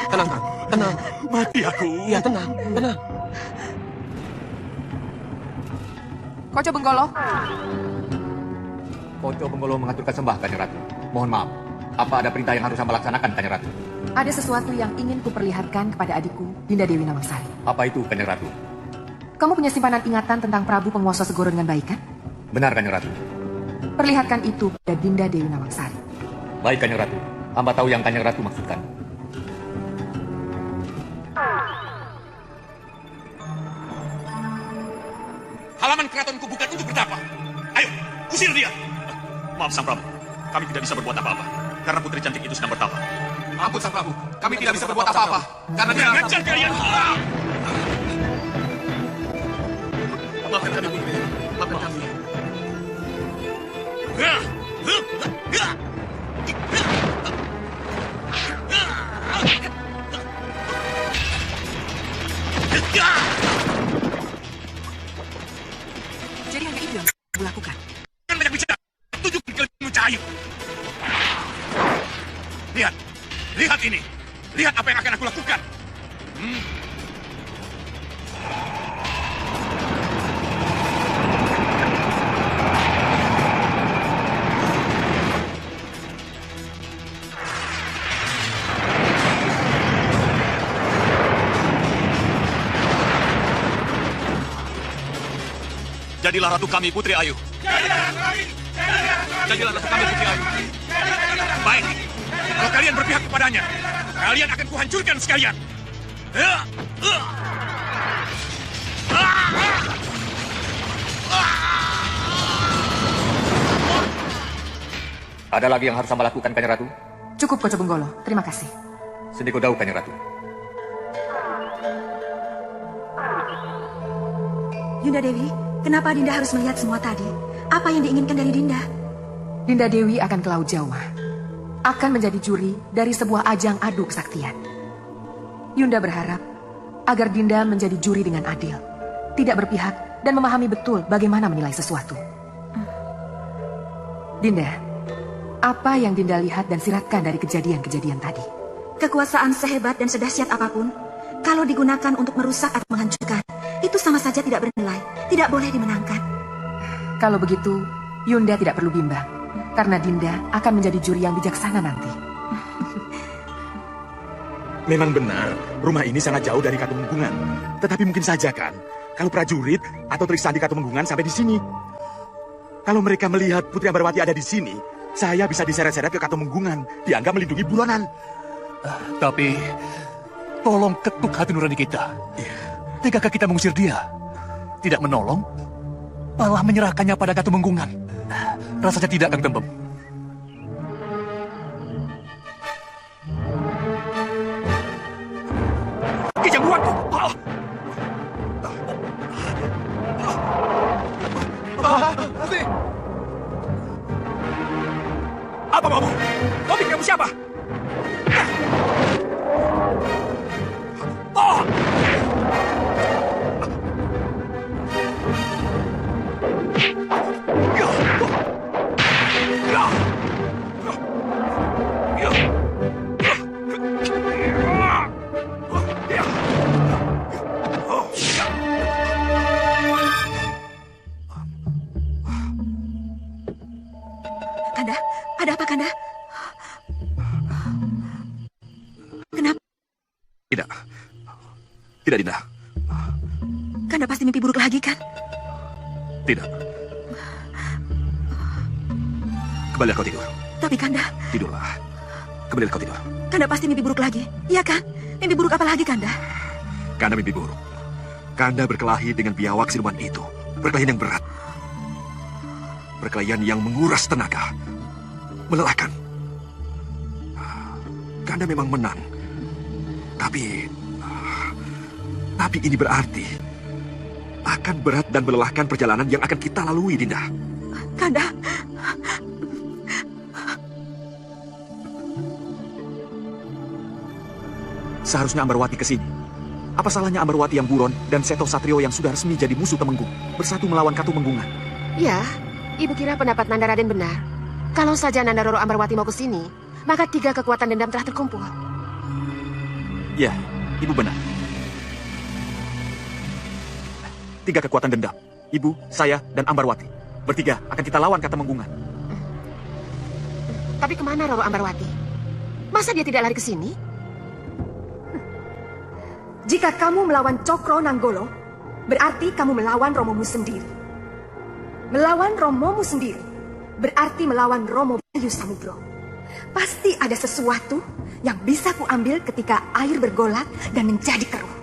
Tenang, tenang. Mati aku. Iya, tenang. Koco Benggolo. Koco Benggolo mengaturkan sembah, Kanjeng Ratu. Mohon maaf, apa ada perintah yang harus saya laksanakan, Kanjeng Ratu? Ada sesuatu yang ingin kuperlihatkan kepada adikku, Dinda Dewi Nawangsari. Apa itu, Kanjeng Ratu? Kamu punya simpanan ingatan tentang Prabu Penguasa Segoro dengan baik, kan? Benar, Kanjeng Ratu. Perlihatkan itu pada Dinda Dewi Nawangsari. Baik, Kanjeng Ratu. Hamba tahu yang Kanjeng Ratu maksudkan. Halaman keratonku bukan untuk bertapa. Ayo, usir dia. Maaf, Sang Prabu. Kami tidak bisa berbuat apa-apa. Karena putri cantik itu sedang bertapa. Ampun, Sang Prabu. Kami tidak bisa berbuat apa-apa. Karena dia... Ngajar kalian. Maafkan kami, Putri. Maafkan kami. Jadi hanya itu yang kamu lakukan? Jangan banyak bicara. Tunjukkan kelebihanmu, Cahayu. Lihat ini. Lihat apa yang akan aku lakukan. Jadilah ratu kami, Putri Ayu. Jadilah ratu kami, Putri Ayu. Baik. Kalau kalian berpihak kepadanya, kalian akan kuhancurkan sekalian. Ada lagi yang harus hamba lakukan, Kanjeng Ratu? Cukup, Koco Benggolo. Terima kasih. Sendiko Dawuh, Kanjeng Ratu. Yunda Dewi, kenapa Dinda harus melihat semua tadi? Apa yang diinginkan dari Dinda? Dinda Dewi akan ke Laut Jawa. Akan menjadi juri dari sebuah ajang adu kesaktian. Yunda berharap agar Dinda menjadi juri dengan adil, tidak berpihak dan memahami betul bagaimana menilai sesuatu. Dinda, apa yang Dinda lihat dan siratkan dari kejadian-kejadian tadi? Kekuasaan sehebat dan sedahsyat apapun, kalau digunakan untuk merusak atau menghancurkan, itu sama saja tidak bernilai, tidak boleh dimenangkan. Kalau begitu, Yunda tidak perlu bimbang, karena Dinda akan menjadi juri yang bijaksana nanti. Memang benar, rumah ini sangat jauh dari Katumenggungan. Tetapi mungkin saja kan, kalau prajurit atau Trisandi Katumenggungan sampai di sini. Kalau mereka melihat Putri Ambarwati ada di sini, saya bisa diseret-seret ke Katumenggungan, dianggap melindungi buronan. Tapi, tolong ketuk hati nurani kita. Tegakkah kita mengusir dia? Tidak menolong, malah menyerahkannya pada Katumenggungan. Rasanya tidak, Kang Tembem. Kejangguanku! Apa maumu? Kau pikir kamu siapa? Kanda, ada apa Kanda? Kenapa? Tidak, Dinda. Kanda pasti mimpi buruk lagi kan? Tidak. Kembali kau tidur. Tapi Kanda, Tidurlah. Kembali kau tidur. Kanda pasti mimpi buruk lagi, iya kan? Mimpi buruk apa lagi Kanda? Kanda mimpi buruk. Kanda berkelahi dengan biawak siluman itu. Perkelahian yang berat. Perkelahian yang menguras tenaga. Melelahkan. Kanda memang menang. Tapi ini berarti akan berat dan melelahkan perjalanan yang akan kita lalui, Dinda. Kanda. Seharusnya Ambarwati ke sini. Apa salahnya Ambarwati yang buron dan Seto Satrio yang sudah resmi jadi musuh Temenggung bersatu melawan Katumenggungan? Ya, Ibu kira pendapat Nanda Raden benar. Kalau saja Nanda Roro Ambarwati mau ke sini, maka 3 kekuatan dendam telah terkumpul. Ya, Ibu benar. 3 kekuatan dendam. Ibu, saya, dan Ambarwati. Bertiga akan kita lawan Katemenggungan. Tapi kemana Roro Ambarwati? Masa dia tidak lari ke sini? Jika kamu melawan Cokro Nanggolo, berarti kamu melawan Romomu sendiri. Melawan Romomu sendiri, berarti melawan Romo Bayu Samudro. Pasti ada sesuatu yang bisa kuambil ketika air bergolak dan menjadi keruh.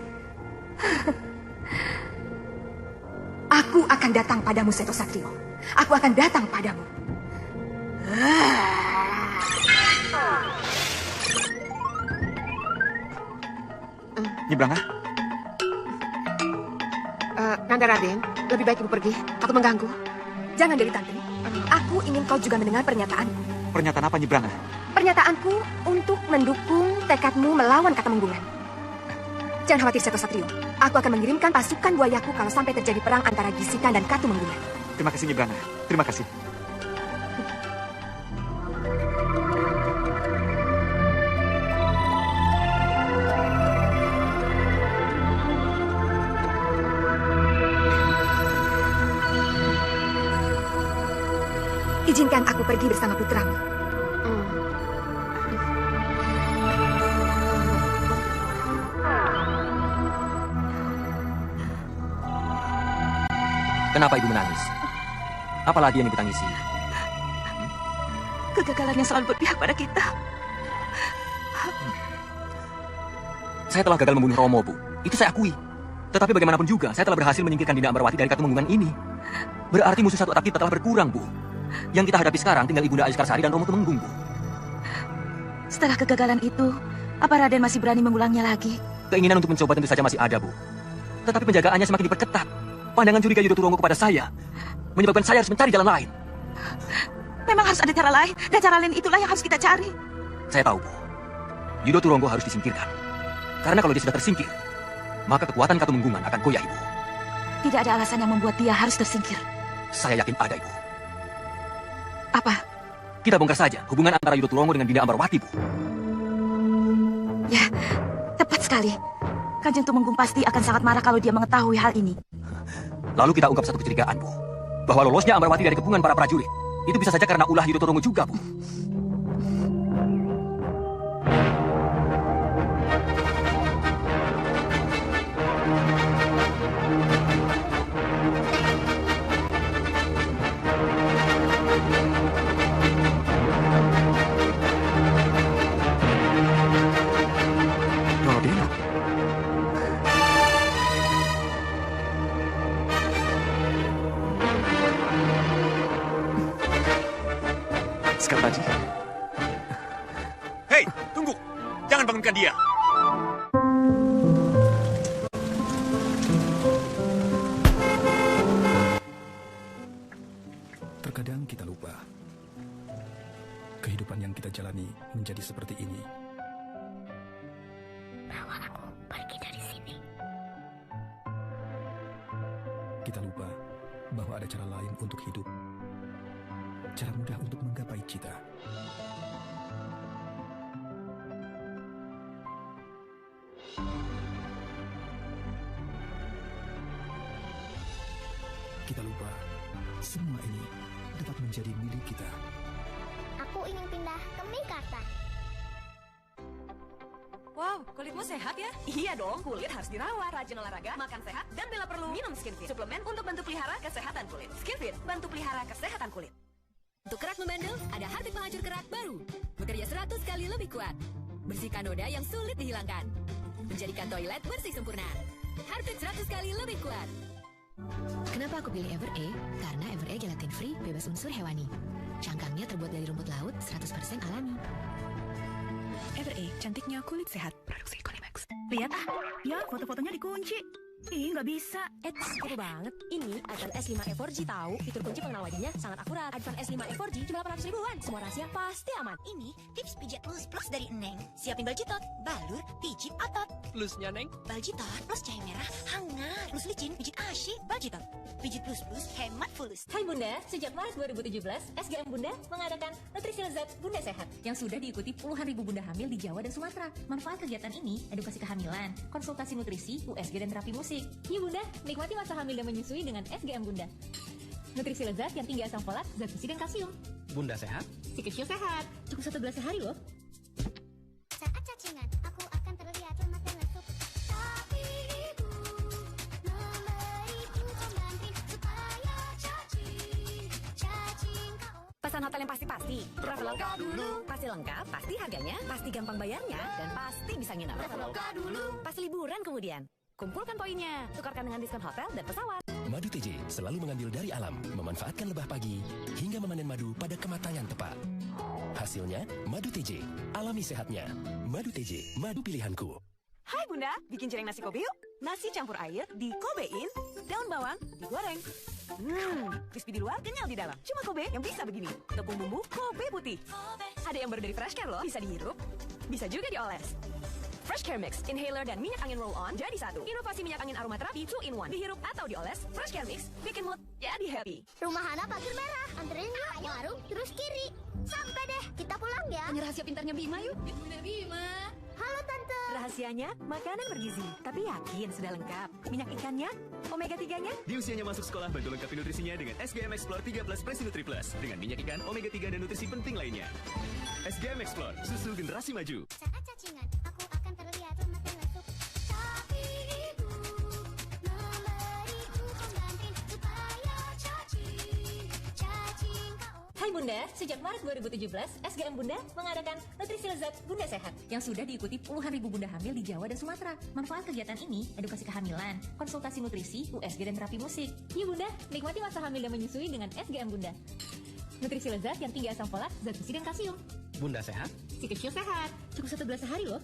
Aku akan datang padamu, Seto Satrio. Aku akan datang padamu. Nyebrangah? Nanda Raden, lebih baik Ibu pergi. Aku mengganggu. Jangan, Dewi Tantri. Aku ingin kau juga mendengar pernyataanku. Pernyataan apa, Nyebrangah? Pernyataanku untuk mendukung tekadmu melawan Katemenggungan. Jangan khawatir, Seto Satrio. Aku akan mengirimkan pasukan buayaku kalau sampai terjadi perang antara Gisikan dan Katemenggungan. Terima kasih, Nyebrangah. Terima kasih. Izinkan aku pergi bersama putramu. Kenapa Ibu menangis? Apalagi yang Ibu tangisi? Kegagalan yang selalu berpihak pada kita. Saya telah gagal membunuh Romo, Bu. Itu saya akui. Tetapi bagaimanapun juga, saya telah berhasil menyingkirkan Dinda Ambarwati dari Katemenggungan ini. Berarti musuh satu atap kita telah berkurang, Bu. Yang kita hadapi sekarang tinggal Ibunda Ayuskarsari dan Romo Temenggung, Bu. Setelah kegagalan itu, apa Raden masih berani mengulangnya lagi? Keinginan untuk mencoba tentu saja masih ada, Bu. Tetapi penjagaannya semakin diperketat. Pandangan curiga Yudo Turongo kepada saya menyebabkan saya harus mencari jalan lain. Memang harus ada cara lain, dan cara lain itulah yang harus kita cari. Saya tahu, Bu. Yudo Turongo harus disingkirkan. Karena kalau dia sudah tersingkir, maka kekuatan Katemenggungan akan goyah, Ibu. Tidak ada alasan yang membuat dia harus tersingkir. Saya yakin ada, Ibu. Apa? Kita bongkar saja hubungan antara Yudo Turongo dengan Dinda Ambarwati, Bu. Ya, tepat sekali. Kanjeng Tumenggung pasti akan sangat marah kalau dia mengetahui hal ini. Lalu kita ungkap satu kecurigaan, Bu. Bahwa lolosnya Ambarwati dari kepungan para prajurit, itu bisa saja karena ulah Yudo Turongo juga, Bu. Sekartaji. Hei, tunggu. Jangan bangunkan dia. Terkadang kita lupa. Kehidupan yang kita jalani menjadi seperti ini. Bawa aku pergi dari sini. Kita lupa bahwa ada cara lain untuk hidup. Cara mudah untuk menggapai cita. Kita lupa, semua ini dapat menjadi milik kita. Aku ingin pindah ke Mekarta. Wow, kulitmu sehat ya? Iya dong, kulit harus dirawat, rajin olahraga, makan sehat, dan bila perlu minum Skinfit. Suplemen untuk bantu pelihara kesehatan kulit. Skinfit, bantu pelihara kesehatan kulit. Untuk kerak membandel, ada Harpic penghancur kerak baru. Bekerja 100 kali lebih kuat. Bersihkan noda yang sulit dihilangkan. Menjadikan toilet bersih sempurna. Harpic 100 kali lebih kuat. Kenapa aku pilih Everea? Karena Everea gelatin free, bebas unsur hewani. Cangkangnya terbuat dari rumput laut, 100% alami. Everea, cantiknya kulit sehat. Produksi Konimax. Lihat ah, ya foto-fotonya dikunci. Ih, nggak bisa. Seru banget. Ini iPhone S5 E4G tahu. Fitur kunci pengenal wajahnya sangat akurat. iPhone S5 E4G cuma 800 ribuan. Semua rahasia pasti aman. Ini tips pijat plus dari Neng. Siapin Baljitot, balur, pijit otot. Plusnya, Neng? Baljitot plus cahaya merah, hangat. Plus licin, pijit asyik. Baljitot, pijit plus hemat fulus. Hai Bunda, sejak Maret 2017, SGM Bunda mengadakan Nutrisi Lezat Bunda Sehat yang sudah diikuti puluhan ribu bunda hamil di Jawa dan Sumatera. Manfaat kegiatan ini, edukasi kehamilan, konsultasi nutrisi, USG dan terapi musik. Yuk Bunda, nikmati masa hamil dan menyusui dengan SGM Bunda. Nutrisi lezat yang tinggi asam folat, zat besi dan kalsium. Bunda sehat? Si kecil sehat. Cukup 1 gelas sehari loh. Saat cacingan, aku akan terlihat lemah dan lesu. Tapi ibu memberiku pembanting supaya cacing kau. Pesan hotel yang pasti-pasti. Traveloka dulu. Pasti lengkap, pasti harganya, pasti gampang bayarnya, dan pasti bisa nginep. Traveloka dulu. Pasti liburan kemudian. Kumpulkan poinnya, tukarkan dengan diskon hotel dan pesawat. Madu TJ selalu mengambil dari alam, memanfaatkan lebah pagi, hingga memanen madu pada kematangan tepat. Hasilnya, Madu TJ, alami sehatnya. Madu TJ, madu pilihanku. Hai Bunda, bikin cireng nasi Kobe yuk. Nasi campur air, dikobein, daun bawang, digoreng. Crispy di luar, kenyal di dalam. Cuma Kobe yang bisa begini. Tepung bumbu Kobe putih. Ada yang baru dari Fresh Care loh, bisa dihirup, bisa juga dioles. Fresh Care Mix, inhaler dan minyak angin roll-on jadi satu. Inovasi minyak angin aromaterapi 2-in-1. Dihirup atau dioles, Fresh Care Mix bikin mood jadi happy. Rumah Hana pagar merah. Anterin yuk, warung terus kiri. Sampai deh, kita pulang ya. Hanya rahasia pintarnya Bima yuk. Bunda Bima. Halo Tante. Rahasianya, makanan bergizi. Tapi yakin sudah lengkap. Minyak ikannya, omega 3-nya. Di usianya masuk sekolah, bantu lengkapi nutrisinya dengan SGM Explore 3 Plus Presinutri Plus. Dengan minyak ikan, omega 3 dan nutrisi penting lainnya. SGM Explore, susu generasi maju. Saat cacingan, aku akan terlihat lemah dan lesu. Tapi ibu memberiku pembanting supaya cacing kau. Hai Bunda, sejak Maret 2017, SGM Bunda mengadakan Nutrisi Lezat Bunda Sehat yang sudah diikuti puluhan ribu bunda hamil di Jawa dan Sumatera. Manfaat kegiatan ini, edukasi kehamilan, konsultasi nutrisi, USG dan terapi musik. Yuk Bunda, nikmati masa hamil dan menyusui dengan SGM Bunda. Nutrisi lezat yang tinggi asam folat, zat besi dan kalsium. Bunda sehat? Si kecil sehat. Cukup 1 gelas sehari loh.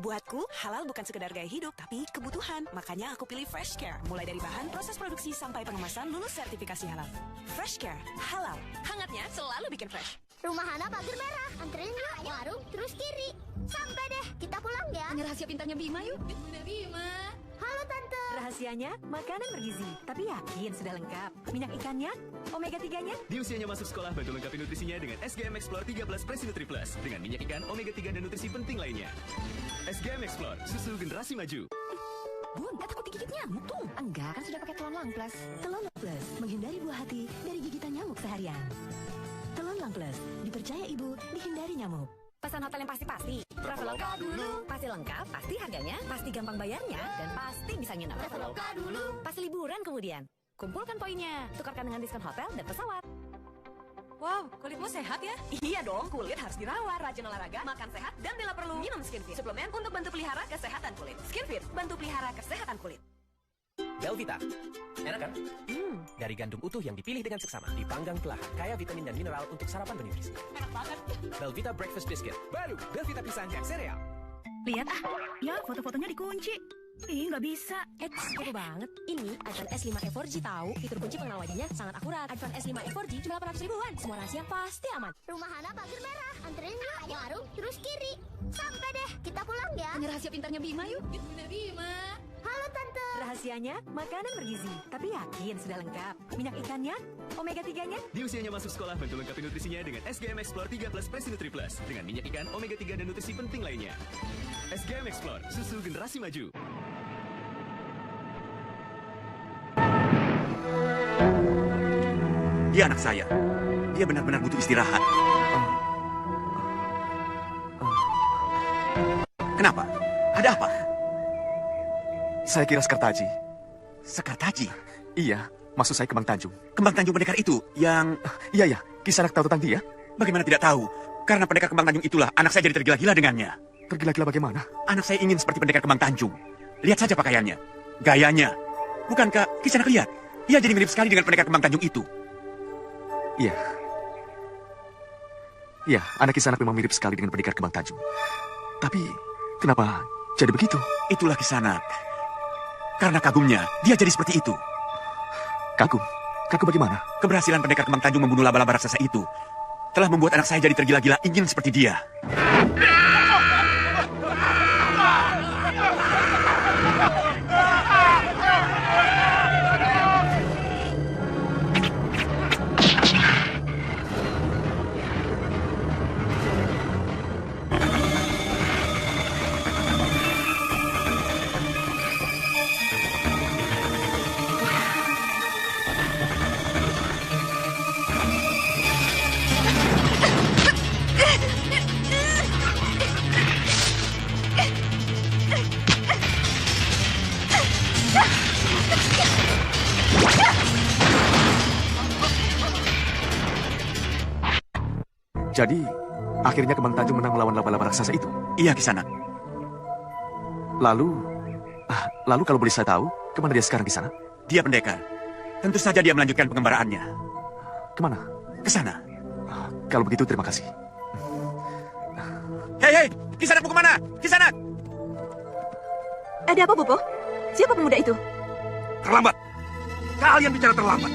Buatku, halal bukan sekedar gaya hidup, tapi kebutuhan. Makanya aku pilih Fresh Care. Mulai dari bahan, proses produksi, sampai pengemasan lulus sertifikasi halal. Fresh Care, halal. Hangatnya selalu bikin fresh. Rumah Hana pagar merah. Anterin yuk, warung terus kiri. Sampai deh, kita pulang ya. Hanya rahasia pintarnya Bima yuk. Bunda Bima. Halo Tante. Rahasianya, makanan bergizi. Tapi yakin sudah lengkap. Minyak ikannya, omega 3-nya. Di usianya masuk sekolah, bantu lengkapi nutrisinya dengan SGM Explore 3 Plus Presinutri Plus. Dengan minyak ikan, omega 3 dan nutrisi penting lainnya. SGM Explore, susu generasi maju. Bun, kata aku digigit nyamuk tuh. Enggak, kan sudah pakai Telon Lang Plus. Telon Lang Plus, menghindari buah hati dari gigitan nyamuk seharian. Telon Lang Plus, dipercaya ibu, dihindari nyamuk. Pesan hotel yang pasti-pasti. Traveloka dulu. Pasti lengkap, pasti harganya, pasti gampang bayarnya, dan pasti bisa nginep. Traveloka dulu. Pasti liburan kemudian. Kumpulkan poinnya, tukarkan dengan diskon hotel dan pesawat. Wow, kulitmu sehat ya? Iya dong, kulit harus dirawat, rajin olahraga, makan sehat, dan bila perlu minum Skinfit. Suplemen untuk bantu pelihara kesehatan kulit. Skinfit, bantu pelihara kesehatan kulit. Belvita. Enak kan? Dari gandum utuh yang dipilih dengan seksama, dipanggang perlahan, kaya vitamin dan mineral untuk sarapan bernutrisi. Enak banget. Belvita Breakfast Biscuit. Baru Belvita pisang dan sereal. Lihat ya foto-fotonya dikunci. Ih, nggak bisa. Seru banget. Ini iPhone S5 E4G tahu. Fitur kunci pengenal wajahnya sangat akurat. iPhone S5 E4G cuma 800 ribuan. Semua rahasia pasti aman. Rumah Hana pagar merah. Anterin yuk, warung terus kiri. Sampai deh, kita pulang ya. Hanya rahasia pintarnya Bima yuk. Bunda Bima. Halo Tante. Rahasianya, makanan bergizi. Tapi yakin sudah lengkap. Minyak ikannya, omega 3-nya. Di usianya masuk sekolah, bantu lengkapi nutrisinya dengan SGM Explore 3 Plus Presinutri Plus. Dengan minyak ikan, omega 3 dan nutrisi penting lainnya. SGM Explore, susu generasi maju. Dia anak saya. Dia benar-benar butuh istirahat. Kenapa? Ada apa? Saya kira Sekartaji. Sekartaji? Iya, maksud saya Kembang Tanjung. Kembang Tanjung pendekar itu yang... Iya, Kisanak tahu tentang dia? Bagaimana tidak tahu? Karena pendekar Kembang Tanjung itulah anak saya jadi tergila-gila dengannya. Tergila-gila bagaimana? Anak saya ingin seperti pendekar Kembang Tanjung. Lihat saja pakaiannya, gayanya. Bukankah Kisanak lihat? Ia jadi mirip sekali dengan pendekar Kembang Tanjung itu. Iya. Iya, anak Kisanak memang mirip sekali dengan pendekar Kembang Tanjung. Tapi, kenapa jadi begitu? Itulah Kisanak. Karena kagumnya, dia jadi seperti itu. Kagum? Kagum bagaimana? Keberhasilan pendekar Kemang Tanjung membunuh laba-laba raksasa itu telah membuat anak saya jadi tergila-gila ingin seperti dia. Jadi, akhirnya Kemang Tanjung menang melawan laba-laba raksasa itu? Iya, Kisanak. Lalu kalau boleh saya tahu, kemana dia sekarang, Kisanak? Dia pendekar. Tentu saja dia melanjutkan pengembaraannya. Kemana? Ke sana. Kalau begitu, terima kasih. Hei, Kisanak mau kemana? Kisanak! Ada apa, Bopo? Siapa pemuda itu? Terlambat. Kalian bicara terlambat.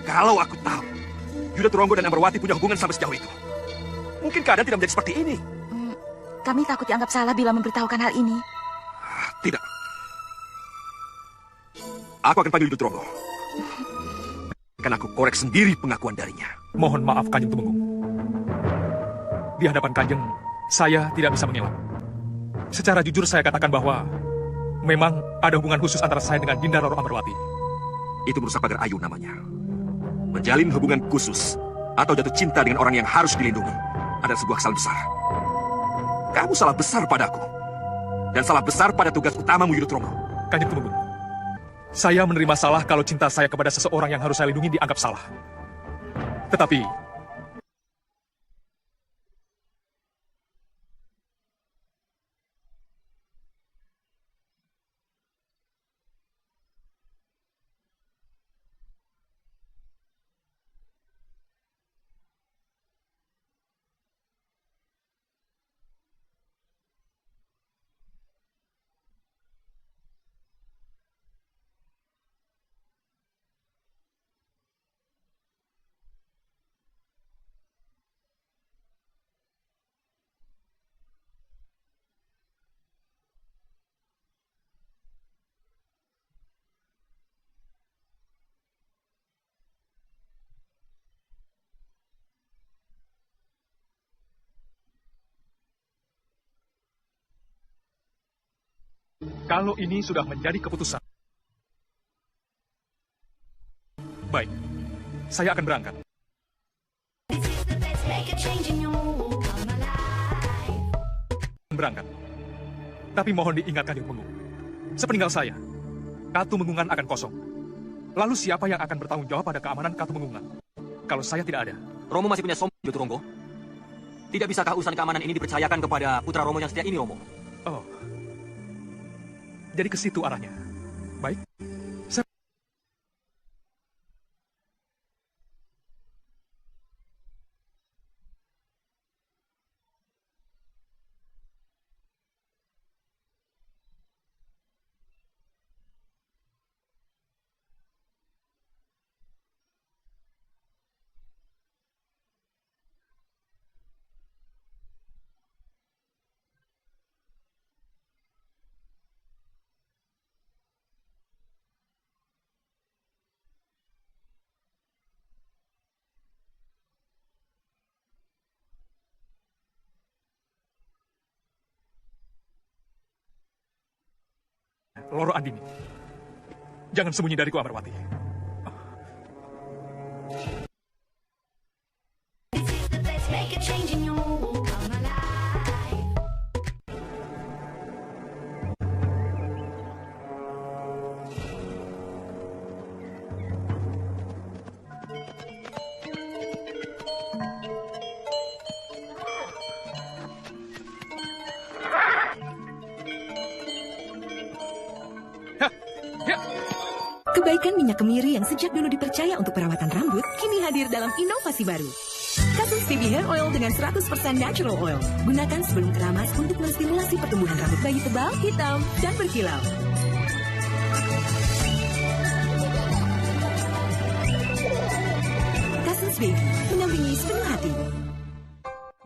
Kalau aku tahu Yuda Turonggo dan Ambarwati punya hubungan sampai sejauh itu, mungkin keadaan tidak menjadi seperti ini. Kami takut dianggap salah bila memberitahukan hal ini. Tidak. Aku akan panggil Yuda Turonggo. Akan aku korek sendiri pengakuan darinya. Mohon maaf, Kanjeng Tumenggung. Di hadapan Kanjeng, saya tidak bisa mengelak. Secara jujur saya katakan bahwa memang ada hubungan khusus antara saya dengan Dinda Roro Ambarwati. Itu merusak pagar ayu namanya. Menjalin hubungan khusus atau jatuh cinta dengan orang yang harus dilindungi adalah sebuah kesalahan besar. Kamu salah besar padaku. Dan salah besar pada tugas utamamu, Yuda Turonggo. Kanjeng Tumenggung, saya menerima salah kalau cinta saya kepada seseorang yang harus saya lindungi dianggap salah. Tetapi kalau ini sudah menjadi keputusan, baik, saya akan berangkat. Berangkat. Tapi mohon diingatkan, Kanjeng Tumenggung. Sepeninggal saya, Katumenggungan akan kosong. Lalu siapa yang akan bertanggung jawab pada keamanan Katumenggungan? Kalau saya tidak ada. Romo masih punya sombong, Yuda Turonggo. Tidak bisakah urusan keamanan ini dipercayakan kepada putra Romo yang setia ini, Romo? Oh. Jadi ke situ arahnya. Baik. Loro Andini, jangan sembunyi dariku, Ambarwati. Kebaikan minyak kemiri yang sejak dulu dipercaya untuk perawatan rambut, kini hadir dalam inovasi baru. Kasus Baby Hair Oil dengan 100% natural oil. Gunakan sebelum keramas untuk menstimulasi pertumbuhan rambut bayi tebal, hitam, dan berkilau. Baby, mendampingi sepenuh hati.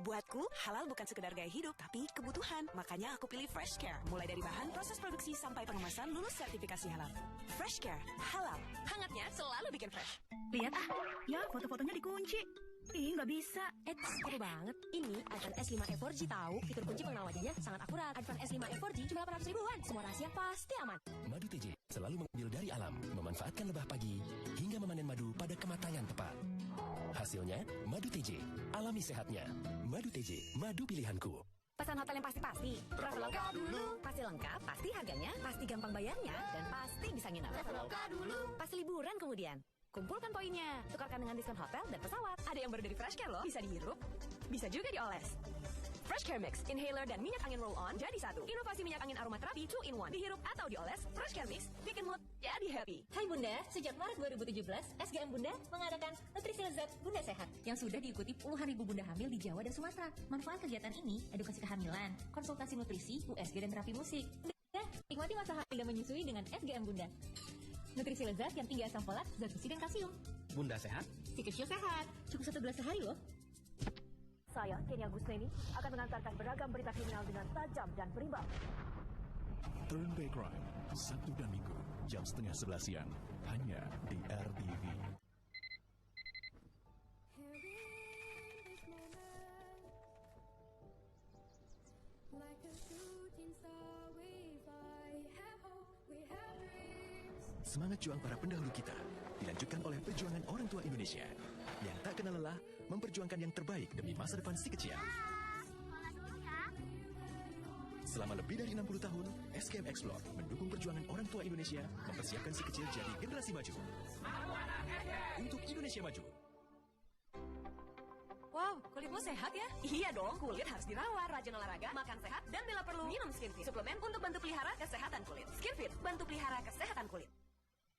Buatku, halal bukan sekedar gaya hidup, tapi kebutuhan. Makanya aku pilih Fresh Care. Mulai dari bahan, proses produksi, sampai pengemasan, lulus sertifikasi halal. Fresh Care, halal. Hangatnya selalu bikin fresh. Lihat ya foto-fotonya dikunci. Ih, nggak bisa. Seru banget. Ini iPhone S5 e4G tahu. Fitur kunci pengenal wajahnya sangat akurat. iPhone S5 e4G cuma 800 ribuan. Semua rahasia pasti aman. Madu TJ selalu mengambil dari alam, memanfaatkan lebah pagi, hingga memanen madu pada kematangan tepat. Hasilnya, Madu TJ. Alami sehatnya. Madu TJ, madu pilihanku. Pesan hotel yang pasti-pasti. Traveloka dulu. Pasti lengkap, pasti harganya, pasti gampang bayarnya, dan pasti bisa nginep. Traveloka dulu. Pasti liburan kemudian. Kumpulkan poinnya, tukarkan dengan diskon hotel dan pesawat. Ada yang baru dari Fresh Care loh. Bisa dihirup, bisa juga dioles. Fresh Care Mix, inhaler dan minyak angin roll-on jadi satu. Inovasi minyak angin aromaterapi 2-in-1. Dihirup atau dioles, Fresh Care Mix bikin mood jadi happy. Hai Bunda, sejak Maret 2017, SGM Bunda mengadakan Nutrisi Lezat Bunda Sehat yang sudah diikuti puluhan ribu bunda hamil di Jawa dan Sumatera. Manfaat kegiatan ini, edukasi kehamilan, konsultasi nutrisi, USG dan terapi musik. Dan nikmati masa hamil dan menyusui dengan SGM Bunda. Nutrisi lezat yang tinggi asam folat, zat besi dan kalsium. Bunda sehat? Si kecil sehat. Cukup 1 gelas sehari loh. Saya, Kenny Agustini, akan mengantarkan beragam berita kriminal dengan tajam dan berimbang. Turn Bay Crime, Sabtu dan Minggu, jam 10:30 siang, hanya di RTV. Semangat juang para pendahulu kita dilanjutkan oleh perjuangan orang tua Indonesia yang tak kenal lelah memperjuangkan yang terbaik demi masa depan si kecil. Selama lebih dari 60 tahun, SGM Explore mendukung perjuangan orang tua Indonesia mempersiapkan si kecil jadi generasi maju. Untuk Indonesia Maju. Wow, kulitmu sehat ya? Iya dong, kulit harus dirawat, rajin olahraga, makan sehat, dan bila perlu minum Skinfit. Suplemen untuk bantu pelihara kesehatan kulit. Skinfit, bantu pelihara kesehatan kulit.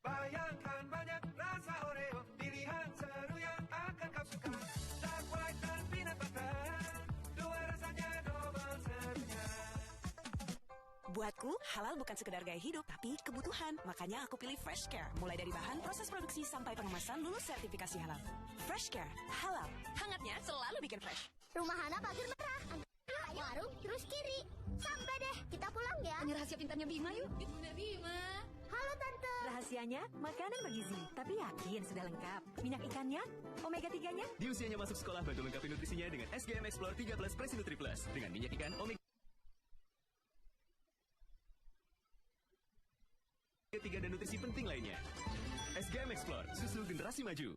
Bayangkan banyak rasa Oreo, pilihan seru yang akan kau suka. Dark White dan Peanut Butter, dua rasanya double serunya. Buatku, halal bukan sekedar gaya hidup, tapi kebutuhan. Makanya aku pilih Fresh Care. Mulai dari bahan, proses produksi, sampai pengemasan, lulus sertifikasi halal. Fresh Care, halal. Hangatnya selalu bikin fresh. Rumah Hana pagar merah. Warung terus kiri. Sampai deh, kita pulang ya. Ini rahasia pintarnya Bima yuk. Bunda Bima. Halo Tante. Rahasianya, makanan bergizi. Tapi yakin sudah lengkap. Minyak ikannya, omega 3-nya. Di usianya masuk sekolah, bantu lengkapi nutrisinya dengan SGM Explore 3+ Presinutri Plus. Dengan minyak ikan, omega 3 dan nutrisi penting lainnya. SGM Explore, susu generasi maju.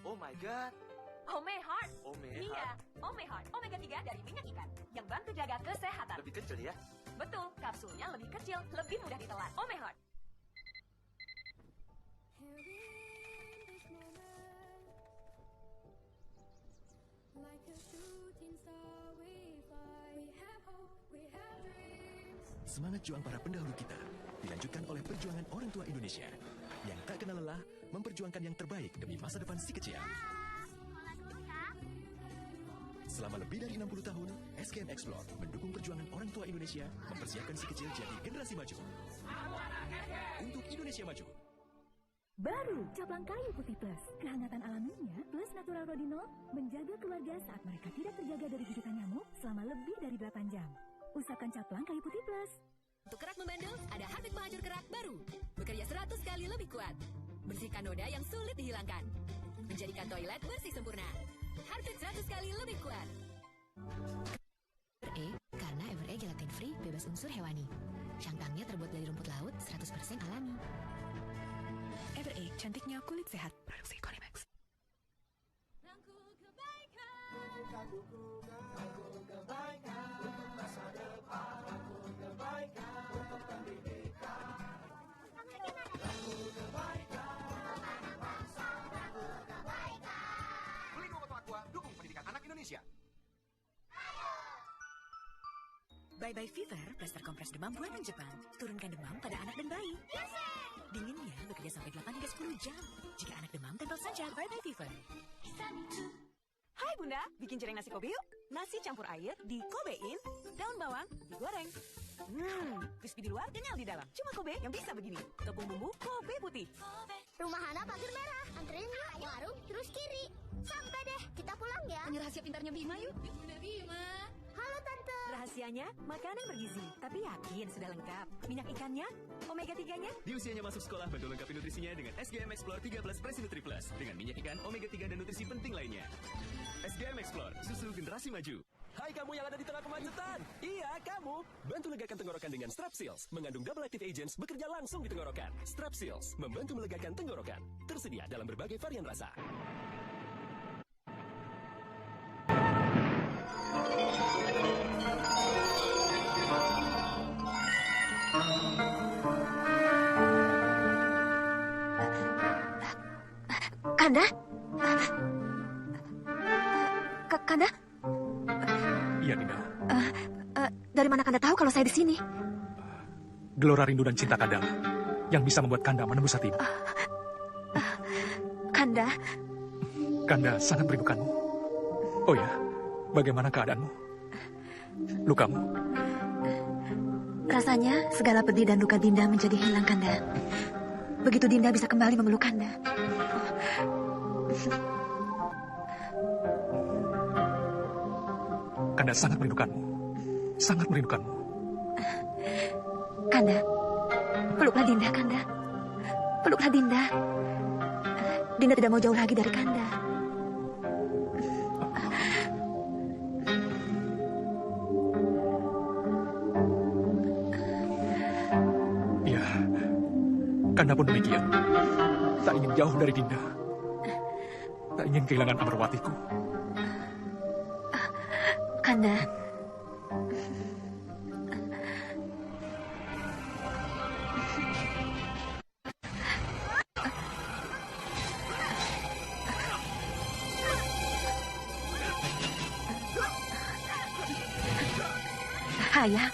Oh my god. Omehart. Omehart. Iya, Omehart. Omega 3 dari minyak ikan yang bantu jaga kesehatan. Lebih kecil ya? Betul, kapsulnya lebih kecil, lebih mudah ditelan. Omehart. Semangat juang para pendahulu kita dilanjutkan oleh perjuangan orang tua Indonesia yang tak kenal lelah memperjuangkan yang terbaik demi masa depan si kecil. Selama lebih dari 60 tahun, SGM Explore mendukung perjuangan orang tua Indonesia mempersiapkan si kecil jadi generasi maju. Untuk Indonesia Maju. Baru Caplang Kayu Putih Plus. Kehangatan alaminya plus natural rodinol menjaga keluarga saat mereka tidak terjaga dari gigitan nyamuk selama lebih dari 8 jam. Usapkan Caplang Kayu Putih Plus. Untuk kerak membandel, ada Harpic penghancur kerak baru. Bekerja 100 kali lebih kuat. Bersihkan noda yang sulit dihilangkan. Menjadikan toilet bersih sempurna. Harpic 100 kali lebih kuat. Karena Evere gelatin free bebas unsur hewani. Cangkangnya terbuat dari rumput laut 100% alami. Evere, cantiknya kulit sehat. Produksi Konimax. Beli Kokoto Aqua, dukung pendidikan anak Indonesia. Bye Bye Fever, plaster kompres demam buatan Jepang. Turunkan demam pada anak dan bayi. Dinginnya bekerja sampai 8 hingga 10 jam. Jika anak demam, tempel saja Bye Bye Fever. Hai Bunda, bikin cireng nasi Kobe yuk. Nasi campur air, dikobein, daun bawang, digoreng. Crispy di luar, kenyal di dalam. Cuma Kobe yang bisa begini. Tepung bumbu Kobe putih. Rumah Hana pagar merah. Anterin yuk, warung terus kiri. Sampai deh, kita pulang ya. Ini rahasia pintarnya Bima yuk. Bunda Bima. Halo Tante. Rahasianya, makanan bergizi. Tapi yakin sudah lengkap. Minyak ikannya, omega 3-nya. Di usianya masuk sekolah, bantu lengkapi nutrisinya dengan SGM Explore 3+ Presinutri Plus dengan minyak ikan, omega 3 dan nutrisi penting lainnya. SGM Explore, susu generasi maju. Hai kamu yang ada di tengah kemacetan. Iya, kamu. Bantu legakan tenggorokan dengan Strepsils. Mengandung double active agents bekerja langsung di tenggorokan. Strepsils membantu melegakan tenggorokan. Tersedia dalam berbagai varian rasa. Kanda? Kanda? Iya, Dinda. Dari mana Kanda tahu kalau saya di sini? Gelora rindu dan cinta Kanda yang bisa membuat Kanda menembus hatimu. Kanda? Kanda sangat merindukanmu. Oh ya, bagaimana keadaanmu? Lukamu? Rasanya segala pedih dan luka Dinda menjadi hilang, Kanda. Begitu Dinda bisa kembali memeluk Kanda. Kanda sangat merindukanmu. Sangat merindukanmu. Kanda, peluklah Dinda, Kanda. Peluklah Dinda. Dinda tidak mau jauh lagi dari Kanda. Iya, Kanda pun demikian. Tak ingin jauh dari Dinda. Tak ingin kehilangan Amarwatiku. Kanda. Haya.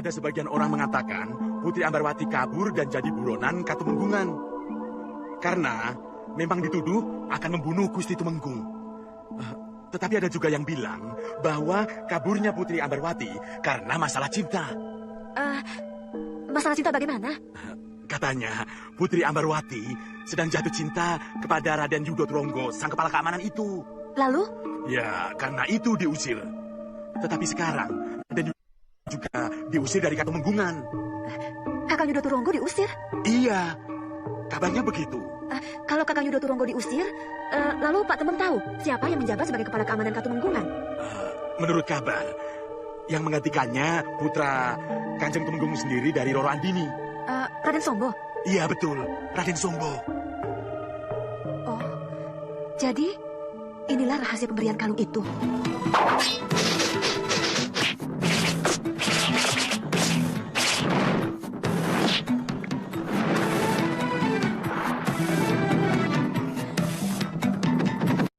Ada sebagian orang mengatakan Putri Ambarwati kabur dan jadi buronan Katumenggungan. Karena memang dituduh akan membunuh Gusti Tumenggung. Tetapi ada juga yang bilang bahwa kaburnya Putri Ambarwati karena masalah cinta. Masalah cinta bagaimana? Katanya Putri Ambarwati sedang jatuh cinta kepada Raden Yudo Tronggo, sang kepala keamanan itu. Lalu? Ya, karena itu diusir. Tetapi sekarang Raden Yudo juga diusir dari Katumenggungan. Kakang Yudo Turonggo diusir? Iya, kabarnya begitu. Kalau Kakang Yudo Turonggo diusir, lalu Pak Temeng tahu siapa yang menjabat sebagai kepala keamanan Katumenggungan? Menurut kabar, yang menggantikannya putra Kanjeng Tumenggung sendiri dari Roro Andini. Raden Sombo? Iya betul, Raden Sombo. Oh, jadi inilah rahasia pemberian kalung itu.